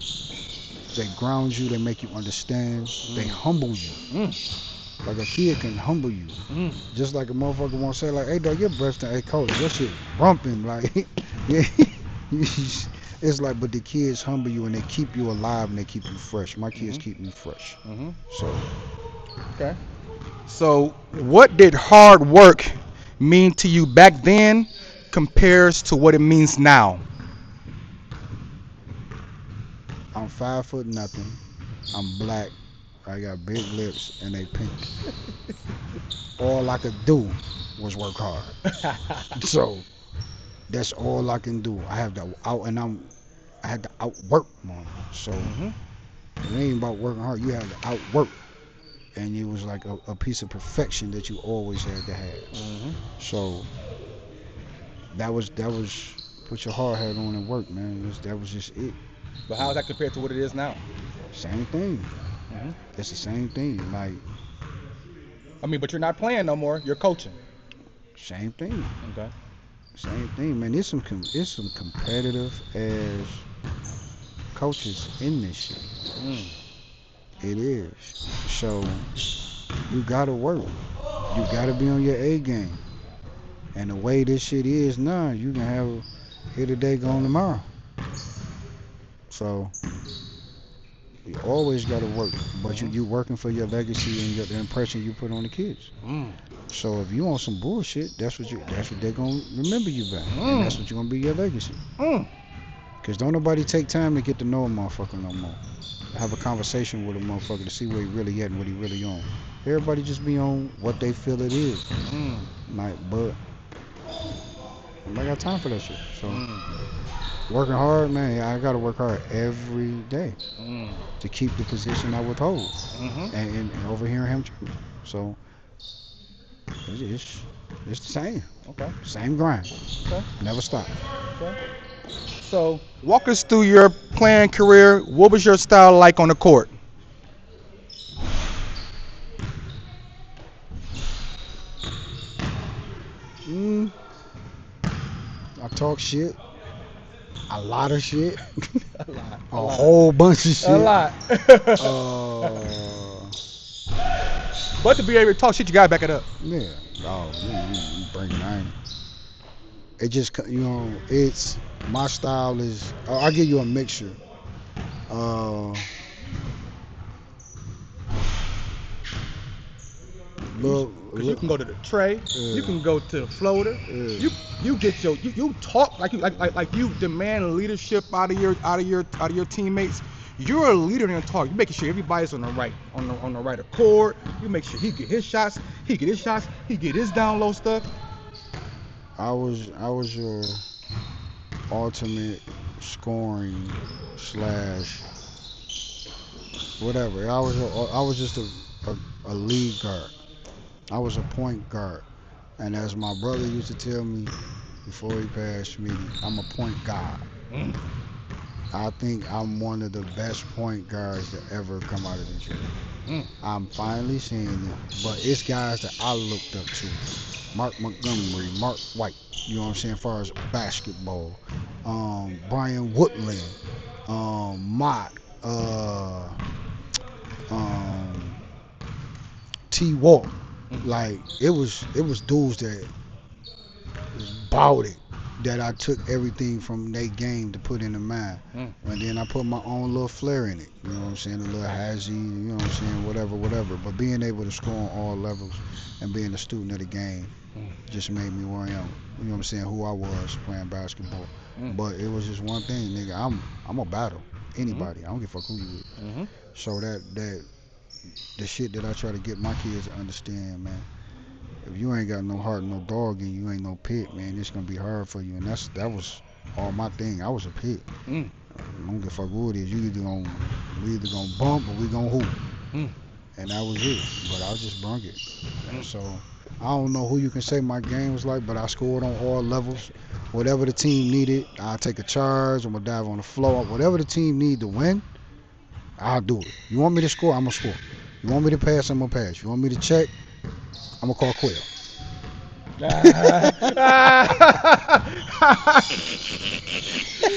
they ground you. They make you understand. They mm, humble you. mm, Like a kid can humble you. mm. Just like a motherfucker won't say like, "Hey dog, your breath stank." Hey coach, your shit bumping. Like, yeah, it's like, but the kids humble you and they keep you alive and they keep you fresh. My kids Mm-hmm. keep me fresh. Mm-hmm. So Okay. So, what did hard work mean to you back then compares to what it means now? I'm 5 foot nothing. I'm black. I got big lips and they pink. All I could do was work hard. So that's all I can do. I have to out and I had to outwork mom. So Mm-hmm. it ain't about working hard. You have to outwork. And it was like a piece of perfection that you always had to have. Mm-hmm. So that was put your hard hat on and work, man. That was just it. But how is that compared to what it is now? Same thing. Mm-hmm. It's the same thing. Like I mean, but you're not playing no more. You're coaching. same thing. Okay. Same thing, man. It's some competitive as coaches in this shit. Mm. It is. So you gotta work. You gotta be on your A game. And the way this shit is now, you can have here today, gone tomorrow. So you always got to work, but you Mm-hmm. you working for your legacy and the impression you put on the kids. Mm. So if you on some bullshit, that's what they're gonna remember you by, and Mm. that's what you're gonna be your legacy. Mm. Cause don't nobody take time to get to know a motherfucker no more. Have a conversation with a motherfucker to see where he really at and what he really on. Everybody just be on what they feel it is. Mm. Like, but I got time for that shit. So Mm. working hard, man. I gotta work hard every day Mm. to keep the position I withhold, Mm-hmm. and over here in Hampshire. So it's it's the Okay. same grind, Okay. never stop. Okay. So, walk us through your playing career. What was your style like on the court? Mm, I talk shit, a lot of shit, A lot. A a lot. whole bunch of A shit. lot. Uh, But to be able to talk shit, you gotta back it up. yeah. Oh, you bring it. It just it's my style is. I'll give you a mixture. Uh, Cause you look, can go to the tray, you yeah, can go to the floater. yeah. You get you talk like you demand leadership out of your teammates. You're a leader in your talk. You making sure everybody's on the right accord. You make sure he get his shots, he get his down low stuff. I was your ultimate scoring slash whatever. I was just a lead guard. I was a point guard, and as my brother used to tell me before he passed me, I'm a point guard. Mm. I think I'm one of the best point guards to ever come out of Detroit. Mm. I'm finally seeing it, but it's guys that I looked up to. Mark Montgomery, Mark White, you know what I'm saying, as far as basketball. Brian Woodland, Mott, um, T Walk. Like it was dudes that bought it that I took everything from their game to put into mine. Mm. And then I put my own little flair in it. You know what I'm saying? A little hazy, you know what I'm saying? Whatever, whatever. But being able to score on all levels and being a student of the game Mm. just made me where I am. You know what I'm saying? Who I was playing basketball. Mm. But it was just one thing, nigga. I'm a battle Mhm. anybody. I don't give a fuck who you with. Mhm. So that the shit that I try to get my kids to understand, man. If you ain't got no heart, no dog, and you ain't no pit, man, it's gonna be hard for you. And that was all my thing. I was a pit. Mm. I don't give a fuck who it is. We either gonna bump or we gonna hoop, Mm. and that was it. But I just brung it. And Mm. so I don't know who you can say my game was like, but I scored on all levels. Whatever the team needed, I'll take a charge. I'm gonna dive on the floor. Whatever the team need to win, I'll do it. You want me to score? I'm gonna score. You want me to pass? I'm gonna pass. You want me to check? I'm gonna call Quill.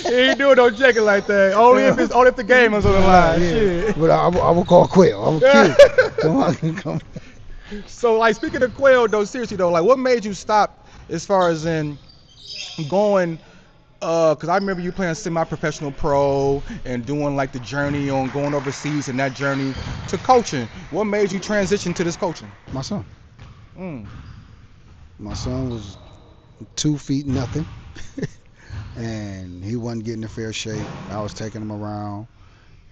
He ain't doing no checking like that. Only if the game is on the line. Yeah, Shit. but I will call Quill. I will kill. Come on, come. So like speaking of Quail though, seriously though, like what made you stop as far as in going because I remember you playing semi-professional pro and doing like the journey on going overseas and that journey to coaching. What made you transition to this coaching? My son. Mm. My son was 2 feet nothing, and he wasn't getting a fair shake. I was taking him around.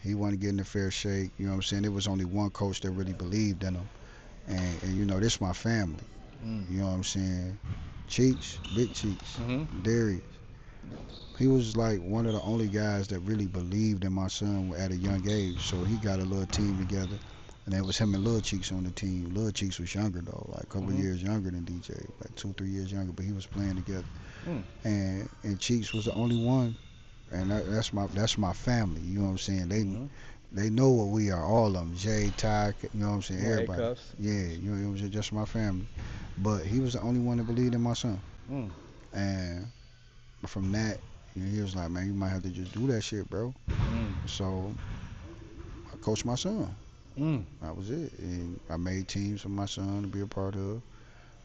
He wasn't getting a fair shake. You know what I'm saying? There was only one coach that really believed in him, and you know this my family. Mm. You know what I'm saying? Cheeks, Big Cheeks, Mhm. Darius. He was like one of the only guys that really believed in my son at a young age. So he got a little team together, and it was him and Lil Cheeks on the team. Lil Cheeks was younger though, like a couple Mhm. years younger than DJ, like 2, 3 years younger. But he was playing together, Mm. and Cheeks was the only one, and that's my family. You know what I'm saying? Mhm. They know what we are, all of them. Jay, Ty, you know what I'm saying? More A Everybody. cuffs. Yeah, you know, it was just my family. But he was the only one that believed in my son, Mm. and from that, you know, he was like, man, you might have to just do that shit, bro. Mm. So I coached my son. Mm. That was it. And I made teams for my son to be a part of,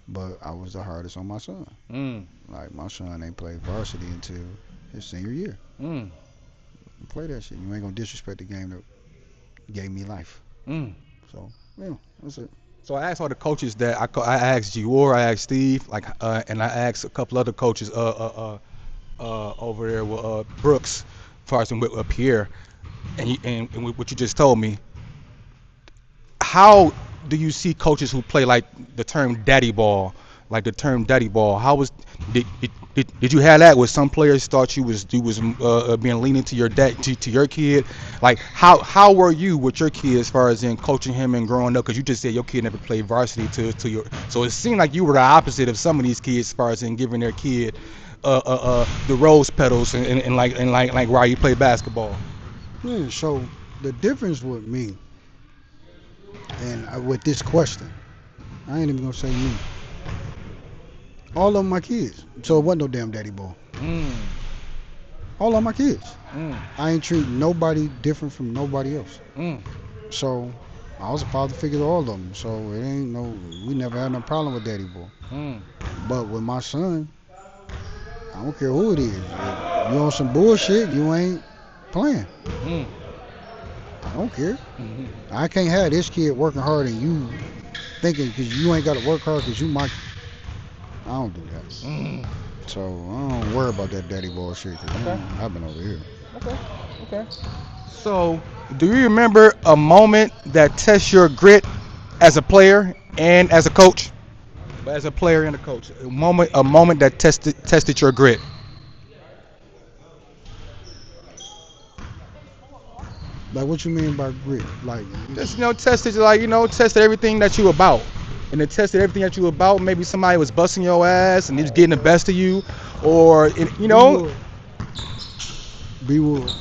but I was the hardest on my son. Mm. Like, my son ain't played varsity until his senior year. Mm. Play that shit. You ain't gonna disrespect the game that gave me life. Mm. So, yeah, that's it. So I asked all the coaches that I asked Gior, I asked Steve, like, and I asked a couple other coaches, over there with Brooks, as far as with Pierre, and what you just told me. How do you see coaches who play like the term daddy ball, like the term daddy ball? How was did you have that? Where some players thought you was being lenient to your dad to your kid? Like how were you with your kid as far as in coaching him and growing up? Because you just said your kid never played varsity to your. So it seemed like you were the opposite of some of these kids as far as in giving their kid the rose petals and like while you play basketball. Yeah, so the difference with me and with this question, I ain't even gonna say me. All of them my kids. So it wasn't no damn daddy ball. Mm. All of my kids. Mm. I ain't treat nobody different from nobody else. Mm. So I was a father figure to all of them. So it ain't no, we never had no problem with daddy ball. Mm. But with my son, I don't care who it is. If you on some bullshit, you ain't playing. Mm. I don't care. Mm. I can't have this kid working hard and you thinking because you ain't got to work hard because you might. I don't do that. Mm. So I don't worry about that daddy ball shit. Okay. I've been over here. Okay. Okay. So, do you remember a moment that tests your grit as a player and as a coach? But as a player and a coach, a moment that tested your grit. Like what you mean by grit? Like Just tested like tested everything that you about, and it tested everything that you about. Maybe somebody was busting your ass and he was getting the best of you, or be wood.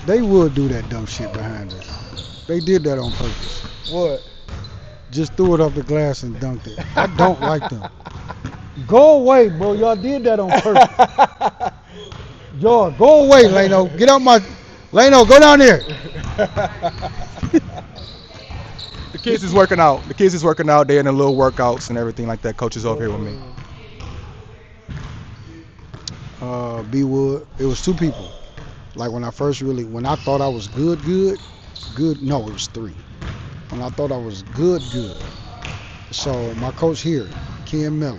They would do that dumb shit behind us. They did that on purpose. What? Just threw it off the glass and dunked it. I don't like them. Go away, bro. Y'all did that on purpose. Y'all, go away, Leno. Get out my... Leno, go down there. The kids is working out. The kids is working out. They're in the little workouts and everything like that. Coach is over here with me. B Wood. It was two people. Like when I thought I was good. No, it was three. When I thought I was good. So my coach here, Ken Miller,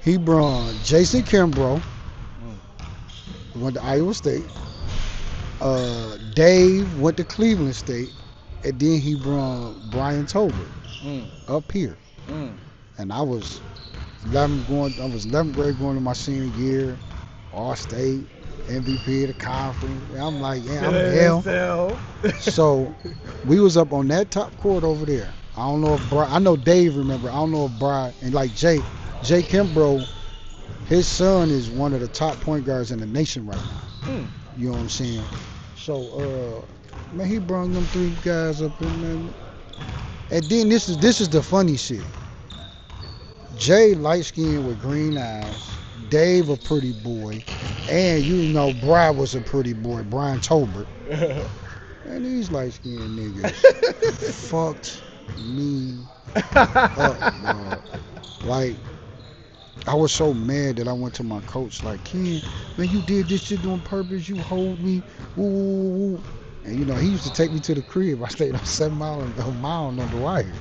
he brought Jason Kimbrough, went to Iowa State. Dave went to Cleveland State, and then he brought Brian Tolbert up here. And I was 11th grade going to my senior year, All State, MVP of the conference. And I'm like, yeah, I'm hell. So we was up on that top court over there. I don't know if Brian, I know Dave remember. I don't know if Brian, and like Jay Kimbrough, his son is one of the top point guards in the nation right now. You know what I'm saying? So, man, he brought them three guys up in there. And then this is the funny shit. Jay light skinned with green eyes, Dave a pretty boy, and you know Brian was a pretty boy, Brian Tolbert. And these light skinned niggas fucked me up, bro. Like, I was so mad that I went to my coach like, Ken, man, you did this shit on purpose, you hold me, woo. And you know, he used to take me to the crib. I stayed on 7 Mile on the wire.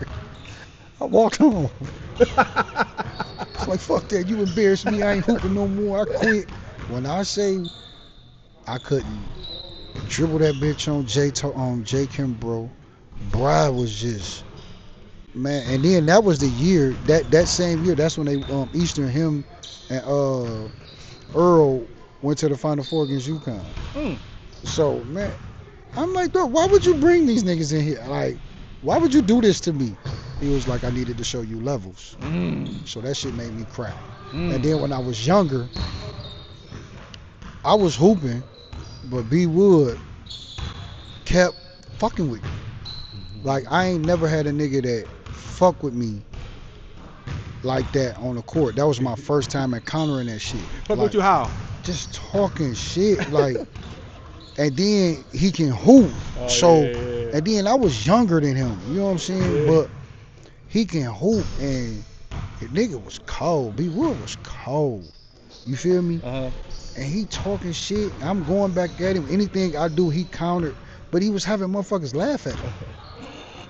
I walked home. It's like, fuck that, you embarrassed me, I ain't hooping no more, I quit. When I say I couldn't dribble that bitch on Jay Kimbrough, Brian was just, man. And then that was the year, that same year, that's when they Eastern, him and Earl went to the Final Four against UConn. So, man, I'm like, bro, why would you bring these niggas in here? Like, why would you do this to me? He was like, I needed to show you levels. So that shit made me cry. And then when I was younger, I was hooping, but B Wood kept fucking with me. Like, I ain't never had a nigga that fuck with me like that on the court. That was my first time encountering that shit. Fuck with you how? Just talking shit, like, and then he can hoop. And then I was younger than him, you know what I'm saying? But he can hoop, and the nigga was cold. B Wood was cold. You feel me? And he talking shit. I'm going back at him. Anything I do, he countered. But he was having motherfuckers laugh at me.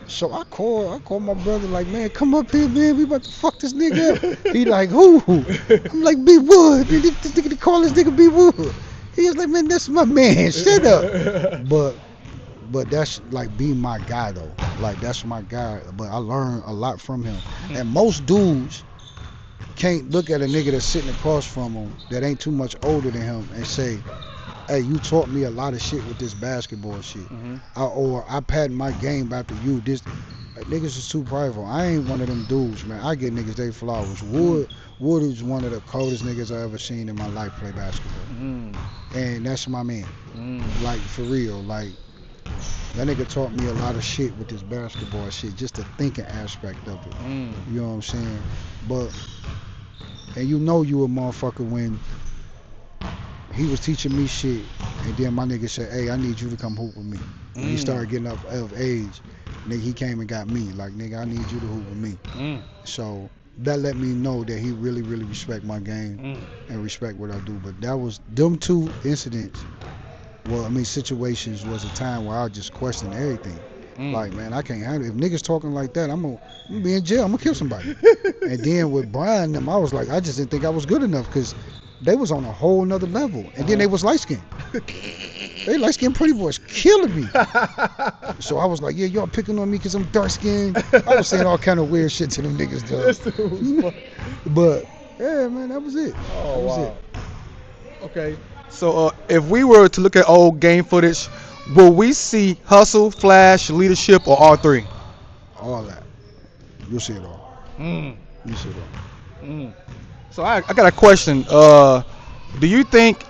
So I called my brother like, man, come up here, man. We about to fuck this nigga up. He like, who? I'm like, B Wood. This nigga, they call this nigga B Wood. He was like, man, that's my man. Shut up. But that's like be my guy though. Like that's my guy. But I learned a lot from him. And most dudes can't look at a nigga that's sitting across from him that ain't too much older than him and say, hey, you taught me a lot of shit with this basketball shit. Or I patterned my game after you. This like, niggas is too prideful. I ain't one of them dudes, man. I get niggas they flowers. Wood is one of the coldest niggas I ever seen in my life play basketball. And that's my man. Like for real. Like that nigga taught me a lot of shit with this basketball shit, just the thinking aspect of it. You know what I'm saying? But, and you know you a motherfucker when he was teaching me shit, and then my nigga said, hey, I need you to come hoop with me. When he started getting up of age, nigga, he came and got me. Like, nigga, I need you to hoop with me. So that let me know that he really, really respect my game and respect what I do. But that was, them two incidents, well, I mean, situations was a time where I just questioned everything. Like, man, I can't handle it. If niggas talking like that, I'm gonna be in jail. I'm gonna kill somebody. And then with Brian and them, I was like, I just didn't think I was good enough because they was on a whole nother level. And then they was light-skinned. They light-skinned pretty boys killing me. So I was like, yeah, y'all picking on me because I'm dark-skinned. I was saying all kind of weird shit to them niggas, though. But, yeah, man, that was it. That was it. Okay. So if we were to look at old game footage, will we see hustle, flash, leadership, or all three? All that. You'll see it all. You'll see it all. So I got a question. Do you think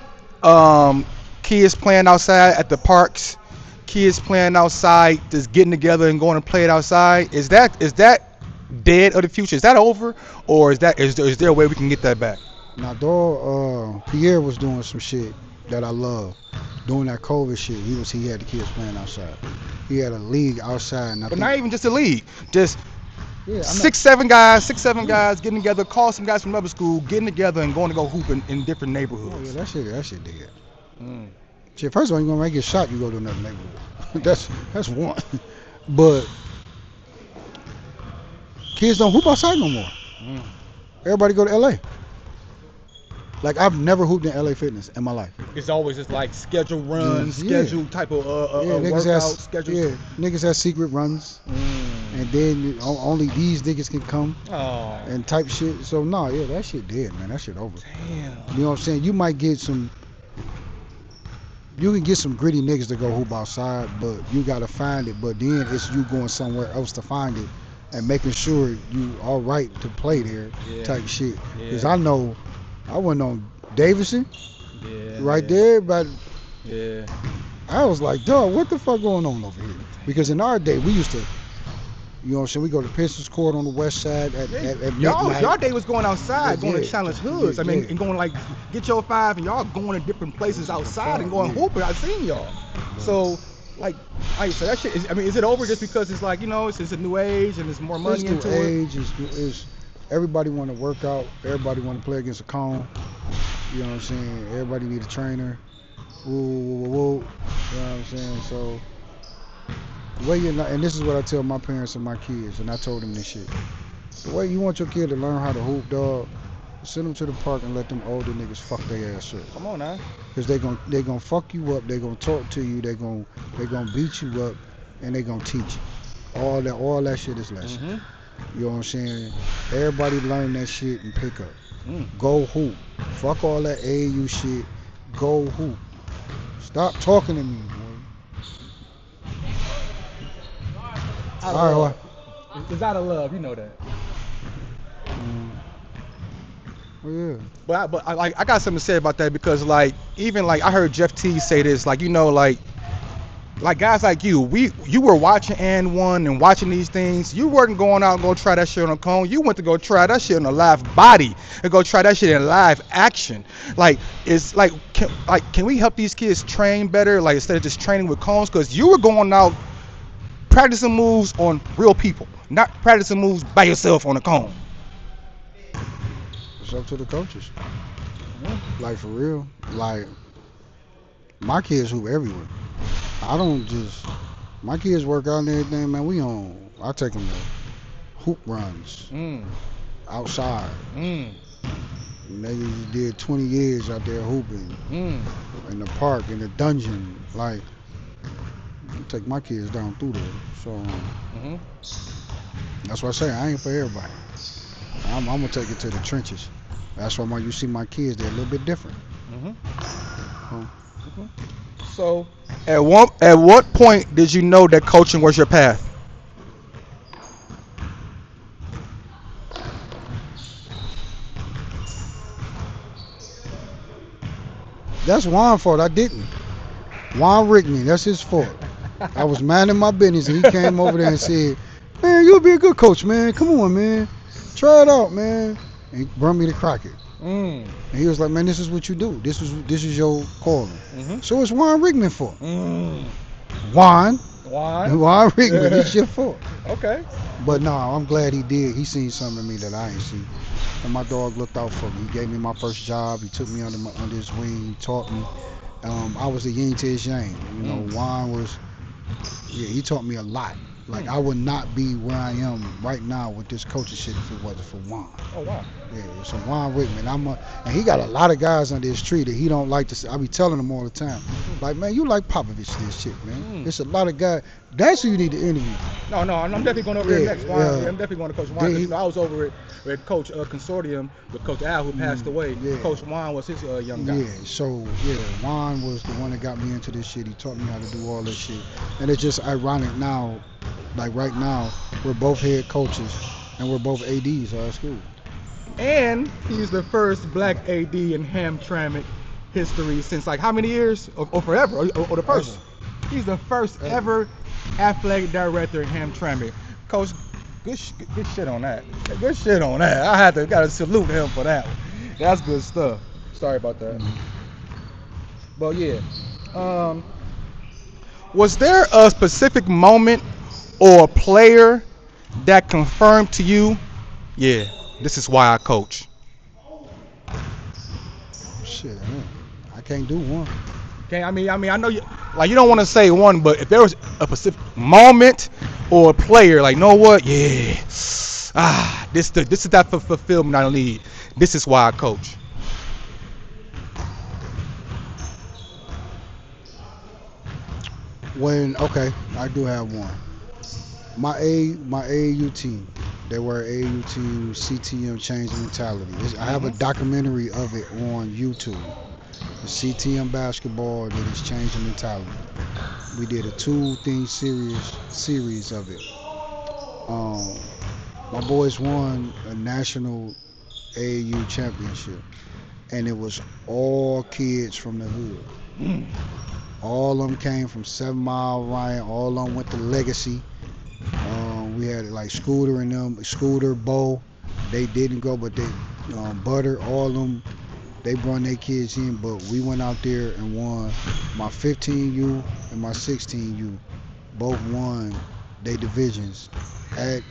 kids playing outside at the parks, kids playing outside, just getting together and going to play it outside. Is that dead of the future? Is that over, or is there a way we can get that back? Now, dog, Pierre was doing some shit that I love. Doing that COVID shit, he had the kids playing outside. He had a league outside, and I But think, not even just a league, just yeah, I'm six, seven guys getting together, call some guys from other school, getting together and going to go hoop in different oh, yeah, neighborhoods. that shit dead. Mm. Shit, first of all, you're gonna get shot, you go to another neighborhood. that's one. But kids don't hoop outside no more. Mm. Everybody go to LA. Like, I've never hooped in LA Fitness in my life. It's always just like scheduled runs, Yeah. scheduled type of Niggas workout, has scheduled. yeah, niggas have secret runs, and then only these niggas can come Oh, and type shit. So nah, yeah, that shit dead, man. That shit over. damn. You know what I'm saying? You might get some. You can get some gritty niggas to go hoop outside, but you gotta find it. But then it's you going somewhere else to find it, and making sure you all right to play there, Yeah. type shit. Cause Yeah. I know, I went on Davidson Yeah. right there, but Yeah. I was like, dog, what the fuck going on over here? Because in our day, we used to, you know what I'm saying, we go to Pistons Court on the west side at Y'all midnight. day was going outside, going to Yeah. challenge hoods. I mean, Yeah. and going like get your five, and y'all going to different places outside and going Yeah. hooping. I've seen y'all. So, like I said, that shit. I mean, is it over just because it's like it's a new age and there's more money It's into new it? age, is everybody want to work out, everybody want to play against a cone. You know what I'm saying? Everybody need a trainer. Woo, woo, woo, woo. You know what I'm saying? So the way you're not, and this is what I tell my parents and my kids, and I told them this shit. The way you want your kid to learn how to hoop, dog, send them to the park and let them older niggas fuck their ass up. Come on now. Cause they gonna fuck you up. They gonna talk to you. They gonna beat you up, and they gonna teach you. All that shit is lesson. Mm-hmm. You know what I'm saying? Everybody learn that shit and pick up. Mm. Go hoop. Fuck all that AAU shit. Go hoop. Stop talking to me, boy. All right, well. It's out of love, you know that. Well, yeah. But I got something to say about that because even I heard Jeff T say this like guys like you were watching and one and watching these things. You weren't going out and go try that shit on a cone. You went to go try that shit on a live body and go try that shit in live action. Can we help these kids train better instead of just training with cones? Because you were going out practicing moves on real people, not practicing moves by yourself on a cone. It's up to the coaches. Like, for real. Like, my kids hoop everywhere. I don't just, my kids work out and everything, man. I take them to hoop runs outside. Niggas did 20 years out there hooping in the park, in the dungeon. Like, I take my kids down through there. So, that's what I say. I ain't for everybody. I'm gonna take it to the trenches. That's why you see my kids, they're a little bit different. So, at what point did you know that coaching was your path? That's Juan's fault. I didn't. Juan rigged me. That's his fault. I was minding my business, and he came over there and said, "Man, you'll be a good coach, man. Come on, man. Try it out, man." And he brought me to Crockett. And he was like, "Man, this is what you do. This is your calling." So it's Juan Rickman fault. Juan Rickman, it's your fault. Okay. But no, I'm glad he did. He seen something in me that I ain't seen. And my dog looked out for me. He gave me my first job. He took me under his wing. He taught me. I was a yin to his yang. You know, Juan was, he taught me a lot. Like, I would not be where I am right now with this coaching shit if it wasn't for Juan. Oh, wow. Yeah, so Juan Rickman, and he got a lot of guys under his tree that he don't like to see. I be telling him all the time, like, man, you like Popovich this shit, man. There's a lot of guys. That's who you need to interview. No, I'm definitely going over there next. Juan, yeah. I'm definitely going to Coach Juan. I was over at Coach Consortium with Coach Al, who passed away. Yeah. Coach Juan was his young guy. Yeah, so Juan was the one that got me into this shit. He taught me how to do all this shit, and it's just ironic now. Like, right now, we're both head coaches and we're both ADs at our school. And he's the first black AD in Hamtramck history since like how many years or forever or the first. He's the first ever athletic director in Hamtramck. Coach, good shit on that. Good shit on that. Gotta salute him for that one. That's good stuff. Sorry about that. But yeah, um, was there a specific moment or a player that confirmed to you, yeah, this is why I coach? Shit, I can't do one. Okay, I know you like you don't want to say one, but if there was a specific moment or a player, like, know what, yeah, this is that fulfillment I need. This is why I coach. Okay, I do have one. My AAU team, they were AAU team CTM Change Mentality. I have a documentary of it on YouTube. The CTM basketball that is changing mentality. We did a 2 thing series of it. Um, my boys won a national AAU championship, and it was all kids from the hood. All of them came from 7 Mile, Ryan. All of them went to Legacy. We had like Scooter and them, Scooter, Bo. They didn't go, but they Butter. All of them, they brought their kids in. But we went out there and won. My 15U and my 16U both won their divisions at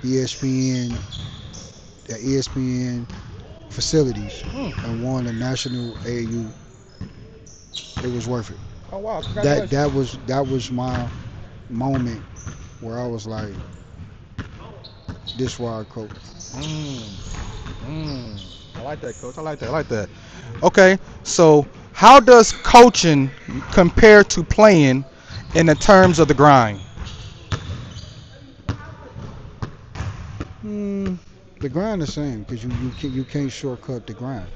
ESPN facilities and won the national AAU. It was worth it. Oh wow, That was my moment where I was like, this why I coach. I like that, coach. I like that. I like that. Okay, so how does coaching compare to playing in the terms of the grind? The grind the same because you can't shortcut the grind.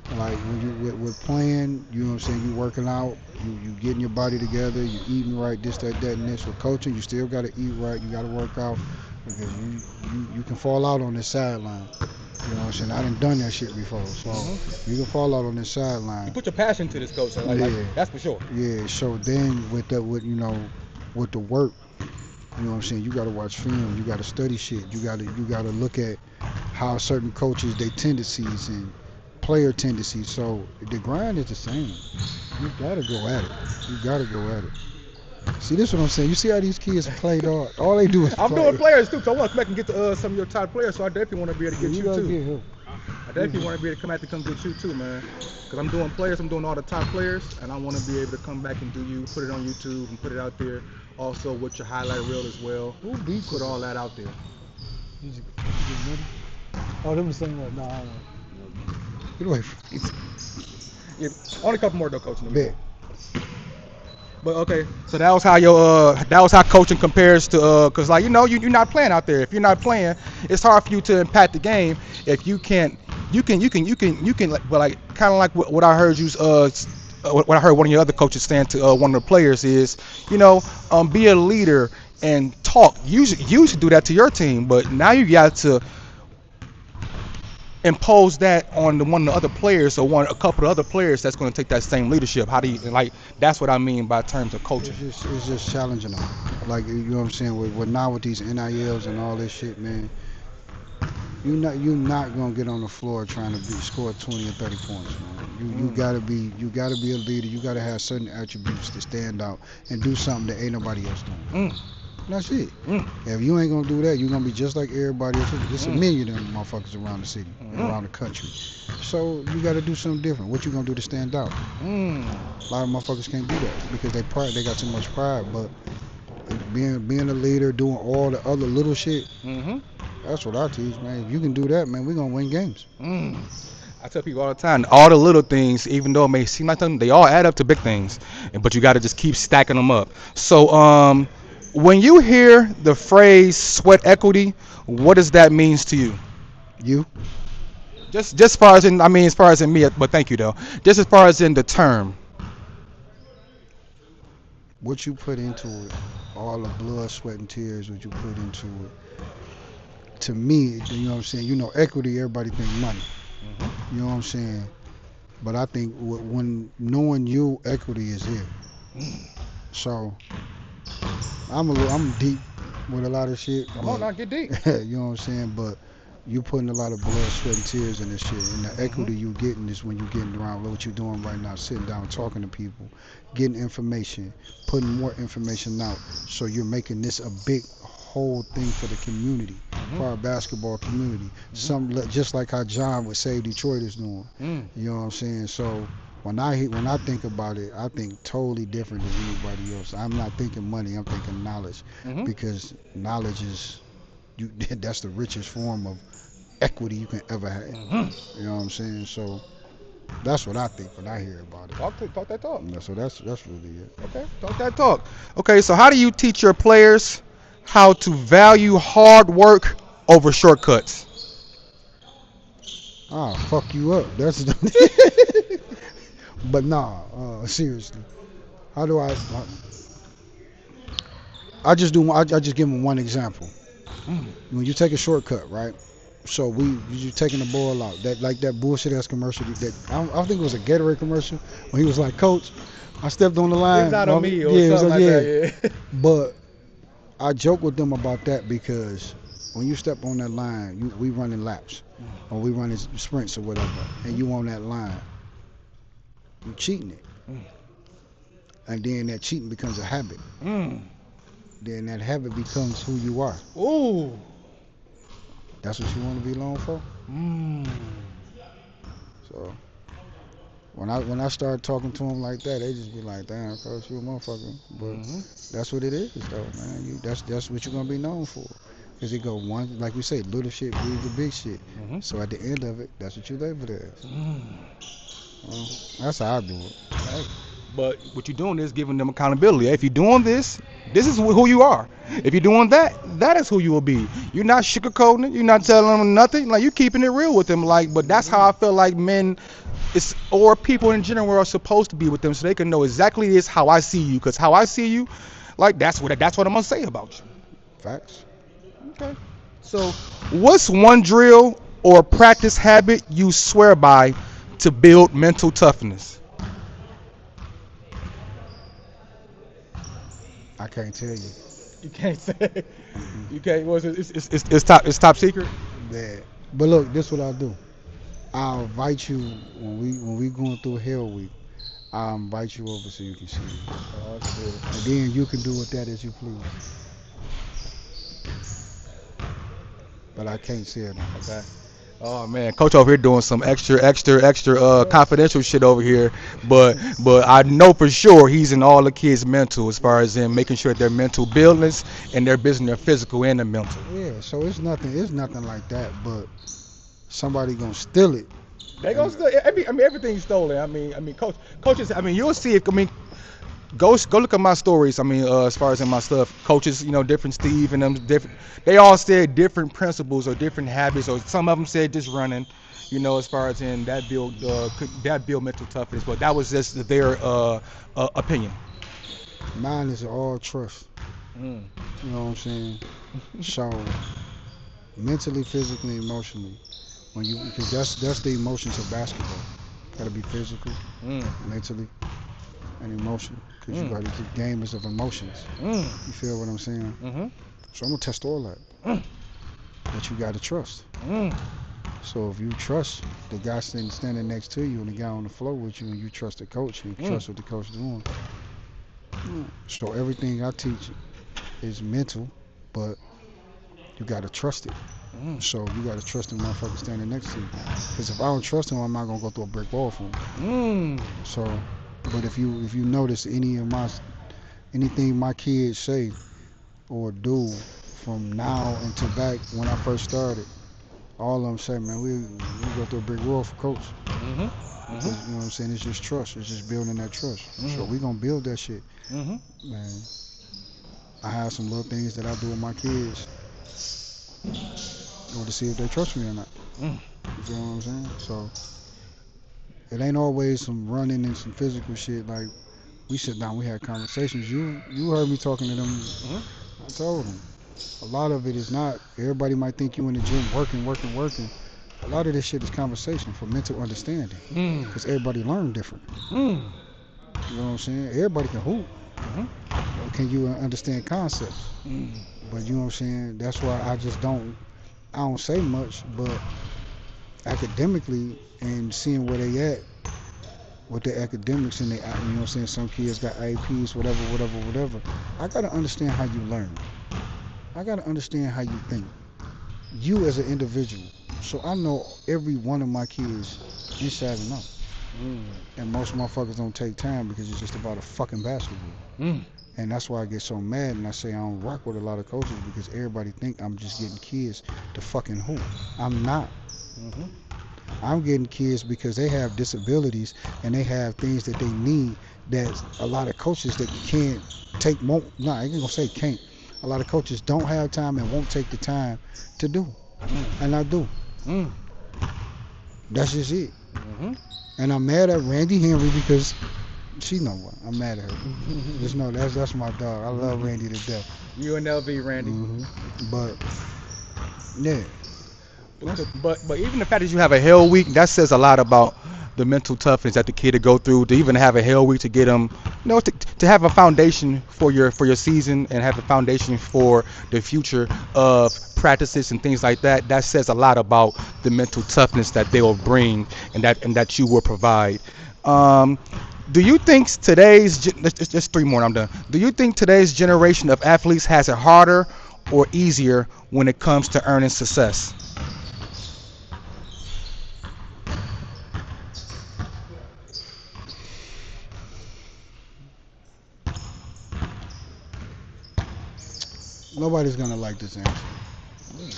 Like when you with playing, you know what I'm saying, you working out, you getting your body together, you eating right, this, that, and this. With coaching, you still gotta eat right, you gotta work out because you can fall out on this sideline. You know what I'm saying? I done that shit before, so you can fall out on this sideline. You put your passion to this, coach. So like, that's for sure. Yeah. So then with the work, you know what I'm saying, you gotta watch film, you gotta study shit, you gotta look at how certain coaches their tendencies and player tendencies. So the grind is the same. You gotta go at it. You gotta go at it. See, this is what I'm saying. You see how these kids play, dog? All they do is I'm play. doing players too, so I want to come back and get to some of your top players. So I definitely want to be able to get you too. Get him. I definitely want to be able to come get you too, man. Because I'm doing players, I'm doing all the top players, and I want to be able to come back and put it on YouTube and put it out there. Also with your highlight reel as well. Put all that out there. Oh, them the same one. No, I don't. Get away from Yeah, only a couple more though, coach. Bet. But okay, so that was how coaching compares to because like you're not playing out there. If you're not playing, it's hard for you to impact the game. If you can't, you can like kind of like what I heard you what I heard one of your other coaches saying to one of the players is be a leader and talk. You should do that to your team, but now you got to impose that on one of the other players or a couple of other players that's going to take that same leadership. How do you like? That's what I mean by terms of coaching. It's just challenging them. Like, you know what I'm saying, with now with these NILs and all this shit, man. You're not gonna get on the floor trying to score 20 or 30 points, man. You gotta be a leader. You gotta have certain attributes to stand out and do something that ain't nobody else doing. That's it. If you ain't gonna do that, you're gonna be just like everybody else. There's a million of them motherfuckers around the city, around the country. So you gotta do something different. What you gonna do to stand out? A lot of motherfuckers can't do that because they got too much pride. But being a leader, doing all the other little shit, that's what I teach, man. If you can do that, man, we're gonna win games. I tell people all the time, all the little things, even though it may seem like them, they all add up to big things. But you got to just keep stacking them up. So, when you hear the phrase sweat equity, what does that mean to you? You? Just as far as in me, but thank you though. Just as far as in the term. What you put into it, all the blood, sweat, and tears, what you put into it. To me, you know what I'm saying? Equity, everybody think money. You know what I'm saying? But I think when knowing you, equity is here. So I'm deep with a lot of shit, Come on but now, get deep. you know what I'm saying. But you putting a lot of blood, sweat, and tears in this shit, and the Hmm. equity you getting is when you getting around what you doing right now, sitting down, talking to people, getting information, putting more information out. So you're making this a big whole thing for the community, Hmm. for our basketball community. Hmm. Just like how John would Save Detroit is doing. Mm. You know what I'm saying? So when I think about it, I think totally different than anybody else. I'm not thinking money. I'm thinking knowledge, Hmm. because knowledge is you. That's the richest form of equity you can ever have. Hmm. You know what I'm saying? So that's what I think when I hear about it. Talk that talk. So that's really it. Okay, talk that talk. Okay, so how do you teach your players how to value hard work over shortcuts? Ah, fuck you up. That's but nah. Seriously, how do I just do. I just give them one example. Mm. When you take a shortcut, right? So you taking the ball out. That like that bullshit ass commercial that I think it was a Gatorade commercial when he was like, Coach, I stepped on the It was line. out of me or Yeah, it was something like, like yeah. that. Yeah. But I joke with them about that because when you step on that line, we running laps or we running sprints or whatever, and you on that line, you cheating it, Mm. and then that cheating becomes a habit. Mm. Then that habit becomes who you are. Ooh. That's what you want to be known for. Mm. So when I start talking to them like that, they just be like, "Damn, coach, you a motherfucker." But Hmm. that's what it is, though, man. That's what you're gonna be known for. Cause it go one, like we say, little shit breeds the big shit. Hmm. So at the end of it, that's what you label it as. Mm. That's how I do it. Right. But what you're doing is giving them accountability. If you're doing this, this is who you are. If you're doing that, that is who you will be. You're not sugarcoating it. You're not telling them nothing. Like you keeping it real with them. Like, but that's how I feel like men, it's or people in general are supposed to be with them, so they can know exactly this how I see you. Cause how I see you, like that's what I'm gonna say about you. Facts. Okay. So, what's one drill or practice habit you swear by to build mental toughness? I can't tell you. You can't say. Mm-mm. You can't. What's it? It's top secret. That. But look, this what I do. I'll invite you when we going through Hell Week. I'll invite you over so you can see it, Oh shit. and then you can do with that as you please. But I can't say it on Okay. Oh man, coach over here doing some extra confidential shit over here, but I know for sure he's in all the kids' mental as far as in making sure their mental buildings and their business, their physical and their mental. here. Yeah, so it's nothing like that. But somebody gonna steal it, They gonna and still. I mean, everything's stolen. I mean, coaches. I mean, you'll see it. I mean, go look at my stories. I mean, as far as in my stuff, coaches, different Steve and them different. They all said different principles or different habits, or some of them said just running. As far as in that build mental toughness, but that was just their opinion. mine is all trust. Mm. You know what I'm saying? So mentally, physically, emotionally, because that's the emotions of basketball. Gotta be physical, Mm. mentally, and emotional. Because you Mm. got the game is of emotions. Mm. You feel what I'm saying? Mhm. So I'm gonna test all that. Mm. But you gotta trust. Mm. So if you trust the guy standing next to you and the guy on the floor with you, and you trust the coach and you Mm. trust what the coach is doing, so everything I teach is mental, but you gotta trust it. Mm. So you gotta trust the motherfucker standing next to you. Because if I don't trust him, I'm not gonna go through a brick wall for him. Mm. So, but if you notice anything my kids say or do from now until back when I first started, all of them say, man, we go through a brick wall for coach. Mhm. Mhm. Because you know what I'm saying? It's just trust. It's just building that trust. So Mhm. we gonna build that shit, Mhm. man. I have some little things that I do with my kids or to see if they trust me or not. Mm. You feel what I'm saying? So it ain't always some running and some physical shit. Like we sit down, we had conversations. You heard me talking to them. Mhm. I told them a lot of it is not. Everybody might think you in the gym working, working, working. A lot of this shit is conversation for mental understanding. Because everybody learn different. Mm. You know what I'm saying? Everybody can hoop. Mhm. But can you understand concepts? Mm. But you know what I'm saying? That's why I don't say much, but academically and seeing where they at with their academics and they, you know what I'm saying? Some kids got IEPs, whatever. I gotta understand how you learn. I gotta understand how you think. You as an individual. So I know every one of my kids inside and out. Mm. And most motherfuckers don't take time because it's just about a fucking basketball. Mm. And that's why I get so mad and I say I don't rock with a lot of coaches because everybody think I'm just getting kids to fucking hoop. I'm not. Mhm. I'm getting kids because they have disabilities and they have things that they need that a lot of coaches that can't take won't. No, I ain't gonna say can't. A lot of coaches don't have time and won't take the time to do. And I do. Mm. That's just it. Mhm. And I'm mad at Randy Henry because she know what. I'm mad at her. Just know that's my dog. I love Randy to death. UNLV, Randy. But yeah, But even the fact that you have a hell week, that says a lot about the mental toughness that the kid to go through. To even have a hell week to get them, to have a foundation for your season and have a foundation for the future of practices and things like that. That says a lot about the mental toughness that they will bring and that you will provide. Um, do you think just three more and I'm done. Do you think today's generation of athletes has it harder or easier when it comes to earning success? nobody's gonna like this answer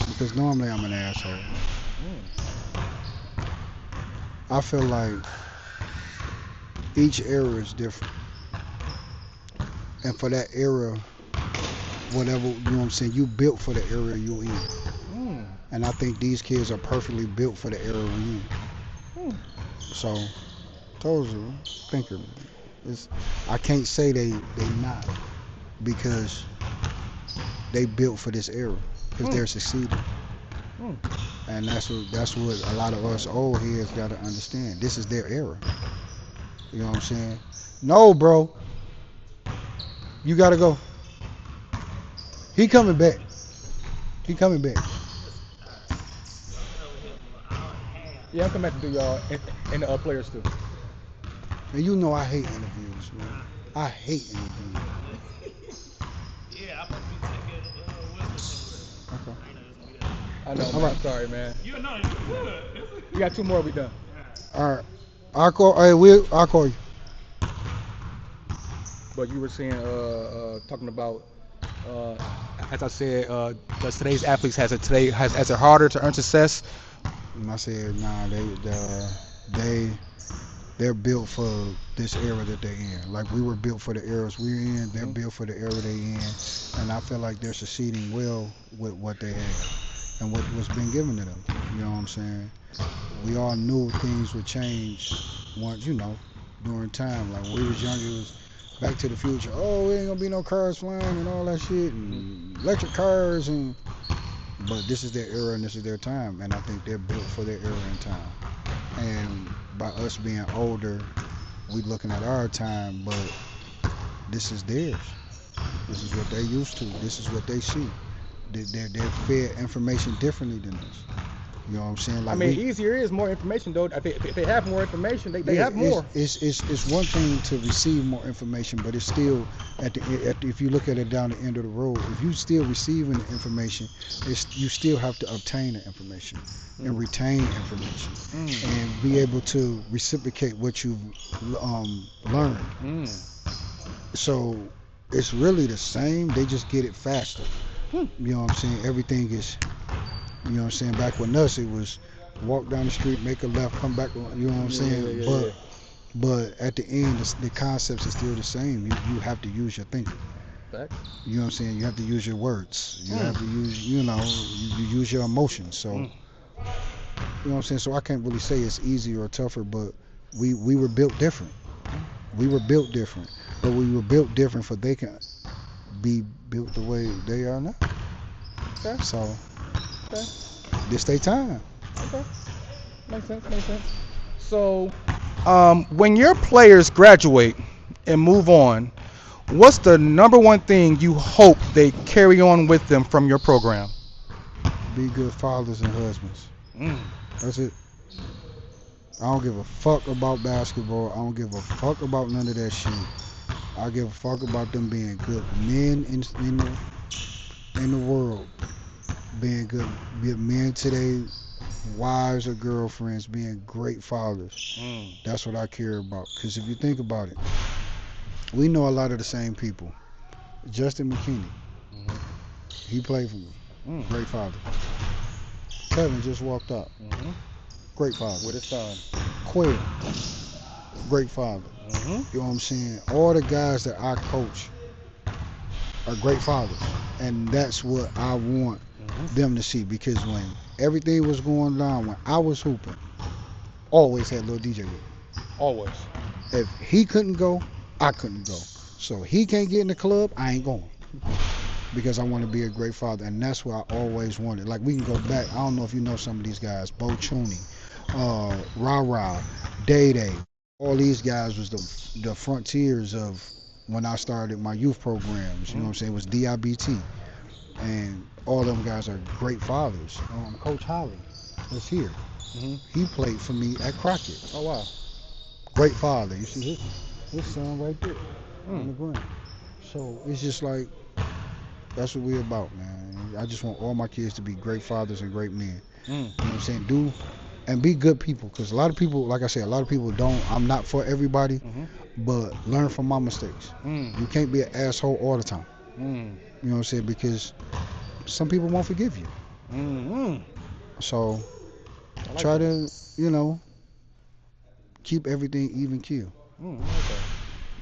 because normally I'm an asshole. I feel like each era is different, and for that era, whatever you know what I'm saying, you built for the era you in, Mm. and I think these kids are perfectly built for the era we in. Mm. So, told you, thinker. It's, I can't say they not because they built for this era because Mm. they're succeeding. Mm. And that's what a lot of us old heads gotta understand. This is their era. You know what I'm saying? No, bro, you gotta go. He coming back. He coming back. Yeah, I'm coming back to do y'all and the players too. And you know I hate interviews, man. I hate interviews. Okay. I know, All man. right. I'm sorry, man. We got two more. We done. All right. I'll call. Hey, I'll call you. But you were saying, talking about, uh, as I said, does today's athletes has it harder to earn success? And I said, nah, they they're built for this era that they're in. Like we were built for the eras we're in. They're Mhm. built for the era they're in, and I feel like they're succeeding well with what they have and what's been given to them. You know what I'm saying? We all knew things would change once, during time. Like when we was young, it was Back to the Future. Oh, it ain't gonna be no cars flying and all that shit, and electric cars and. But this is their era and this is their time, and I think they're built for their era and time. And by us being older, we looking at our time, but this is theirs. This is what they used to. This is what they see. They're fed information differently than us. You know what I'm saying? I Like mean, we, easier is more information, though. If they have more information, they yeah, have more. it's one thing to receive more information, but it's still if you look at it down the end of the road, if you still receiving the information, you still have to obtain the information and retain information Mm. and be able to reciprocate what you've learned. Mm. So it's really the same. They just get it faster. Mm. You know what I'm saying? Everything is, you know what I'm saying? Back with us, it was walk down the street, make a left, come back. You know what I'm saying? Yeah. But at the end, the concepts are still the same. You have to use your thinking. Fact. You know what I'm saying? You have to use your words. You Mm. have to use, you use your emotions. So, Mm. you know what I'm saying? So I can't really say it's easier or tougher, but we were built different. We were built different. But we were built different for they can be built the way they are now. Okay. So, Okay. this they time. Okay. Makes sense. Makes sense. So, when your players graduate and move on, what's the number one thing you hope they carry on with them from your program? Be good fathers and husbands. Mm. That's it. I don't give a fuck about basketball. I don't give a fuck about none of that shit. I give a fuck about them being good men in the world, being good men to their wives or girlfriends, being great fathers. Mm. That's what I care about. Because if you think about it, we know a lot of the same people. Justin McKinney, Mm-hmm. he played for me. Mm. Great father. Kevin just walked out. Mm-hmm. Great father. With his son. Quail, great father. Mm-hmm. You know what I'm saying? All the guys that I coach are great fathers. And that's what I want Mm-hmm. them to see. Because when everything was going down, when I was hooping, always had little DJ with me. Always. If he couldn't go, I couldn't go. So he can't get in the club, I ain't going. Because I want to be a great father. And that's what I always wanted. Like, we can go back. I don't know if you know some of these guys. Bo Chooney, Ra Ra, Day Day. All these guys was the frontiers of when I started my youth programs. You know what I'm saying? It was DIBT. And all them guys are great fathers. Coach Holly is here. Mm-hmm. He played for me at Crockett. Oh wow. Great father. You see his son right there on Mm. the ground. So it's just like, that's what we're about, man. I just want all my kids to be great fathers and great men. Mm. You know what I'm saying? Do and be good people. Because a lot of people, like I said, a lot of people don't. I'm not for everybody, Mm-hmm. but learn from my mistakes. Mm. You can't be an asshole all the time. Mm. You know what I'm saying? Because some people won't forgive you. Mm-hmm. So I like try that. to, you know, keep everything even keel. Mm, I like that.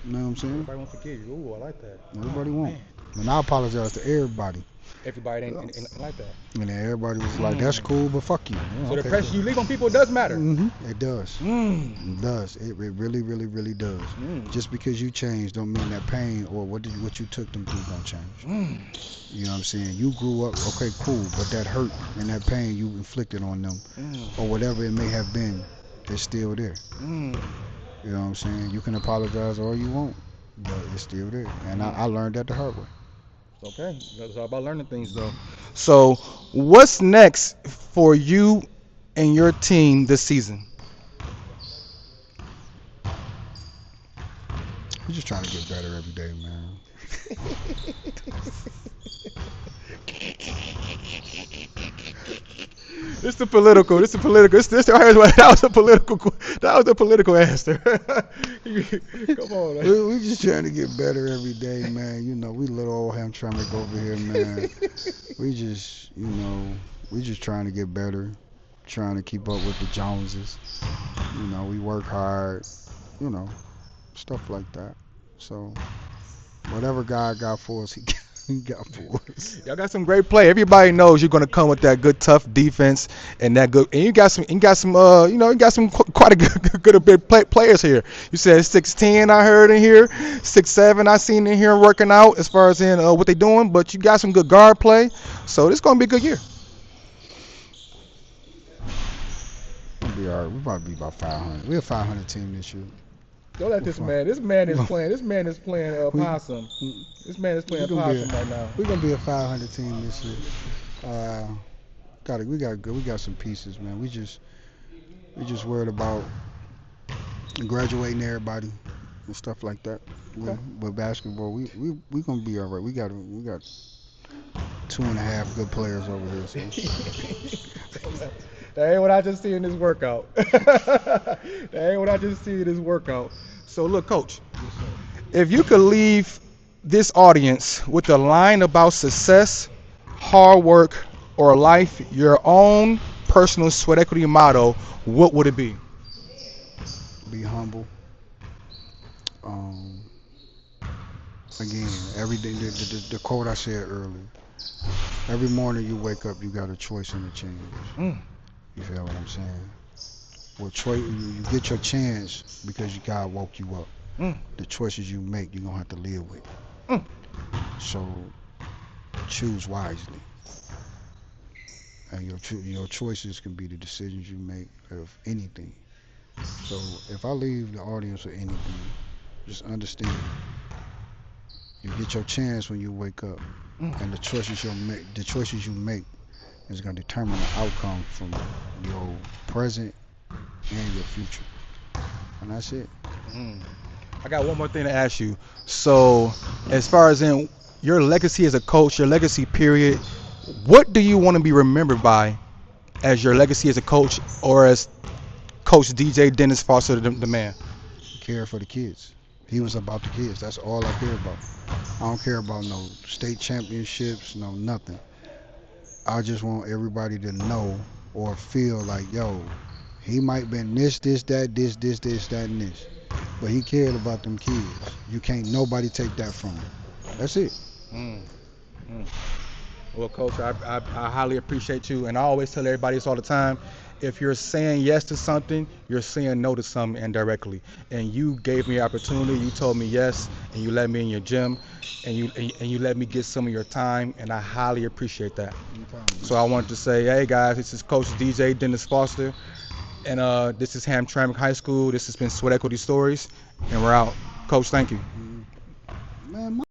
You know what I'm saying? Everybody wants to kill you. Ooh, I like that. Everybody Oh, won't. man. And I apologize to everybody. Everybody ain't like that. And then everybody was like, "That's Mm. cool, but fuck you." Yeah, So the okay, pressure cool. you leave on people does matter. It does. Mm. It does. It really, really, really does. Mm. Just because you changed don't mean that pain or what you took them through don't change. Mm. You know what I'm saying? You grew up, okay, cool, but that hurt and that pain you inflicted on them Mm. or whatever it may have been, it's still there. Mm. You know what I'm saying? You can apologize all you want, but it's still there. And I learned that the hard way. Okay, it's all about learning things though. So, what's next for you and your team this season? We're just trying to get better every day, man. This the political. This the political. That was a political. That was a political answer. Come on. Man. We just trying to get better every day, man. You know, we little old Hamtramck over here, man. We just, we just trying to get better, trying to keep up with the Joneses. You know, we work hard, you know, stuff like that. So whatever God got for us, he got for us. Y'all got some great play. Everybody knows you're gonna come with that good, tough defense and that good. And you got some. You got some quite a good a bit players here. You said 6'10", I heard in here. 6'7", I seen in here working out as far as in what they doing. But you got some good guard play. So this gonna be a good year. We'll be all right. We'll probably be about 500. We're a 500 team this year. Don't let this man. This man is playing. This man is playing We- possum. This man is playing We're gonna be possum right now. We're gonna be a 500 team this year. We got some pieces, man. We just worried about graduating everybody and stuff like that. Okay. With basketball, we gonna be all right. We got 2.5 good players over here. So. That ain't what I just see in this workout. That ain't what I just see in this workout. So look, coach, if you could leave this audience with a line about success, hard work, or life, your own personal sweat equity motto, what would it be? Be humble. Um, Again, every day, the quote I said earlier. Every morning you wake up, you got a choice and a change. Mm. You feel what I'm saying? Well, you get your chance because God woke you up. Mm. The choices you make, you're gonna have to live with. Mm. So choose wisely. and your choices can be the decisions you make of anything. So if I leave the audience with anything, just understand you get your chance when you wake up, and the choices you make is going to determine the outcome from your present and your future. And that's it. Mm. I got one more thing to ask you. So, as far as in your legacy as a coach, your legacy period, what do you want to be remembered by as your legacy as a coach or as Coach DJ Dennis Foster, the man? Care for the kids. He was about the kids. That's all I care about. I don't care about no state championships, no nothing. I just want everybody to know or feel like, yo, he might been that, and this. But he cared about them kids. You can't nobody take that from him. That's it. Mm. Mm. Well, Coach, I highly appreciate you, and I always tell everybody this all the time. If you're saying yes to something, you're saying no to something indirectly. And you gave me opportunity. You told me yes, and you let me in your gym, and you let me get some of your time, and I highly appreciate that. No problem. So I wanted to say, hey guys, this is Coach DJ Dennis Foster, and this is Hamtramck High School. This has been Sweat Equity Stories, and we're out. Coach, thank you. Man,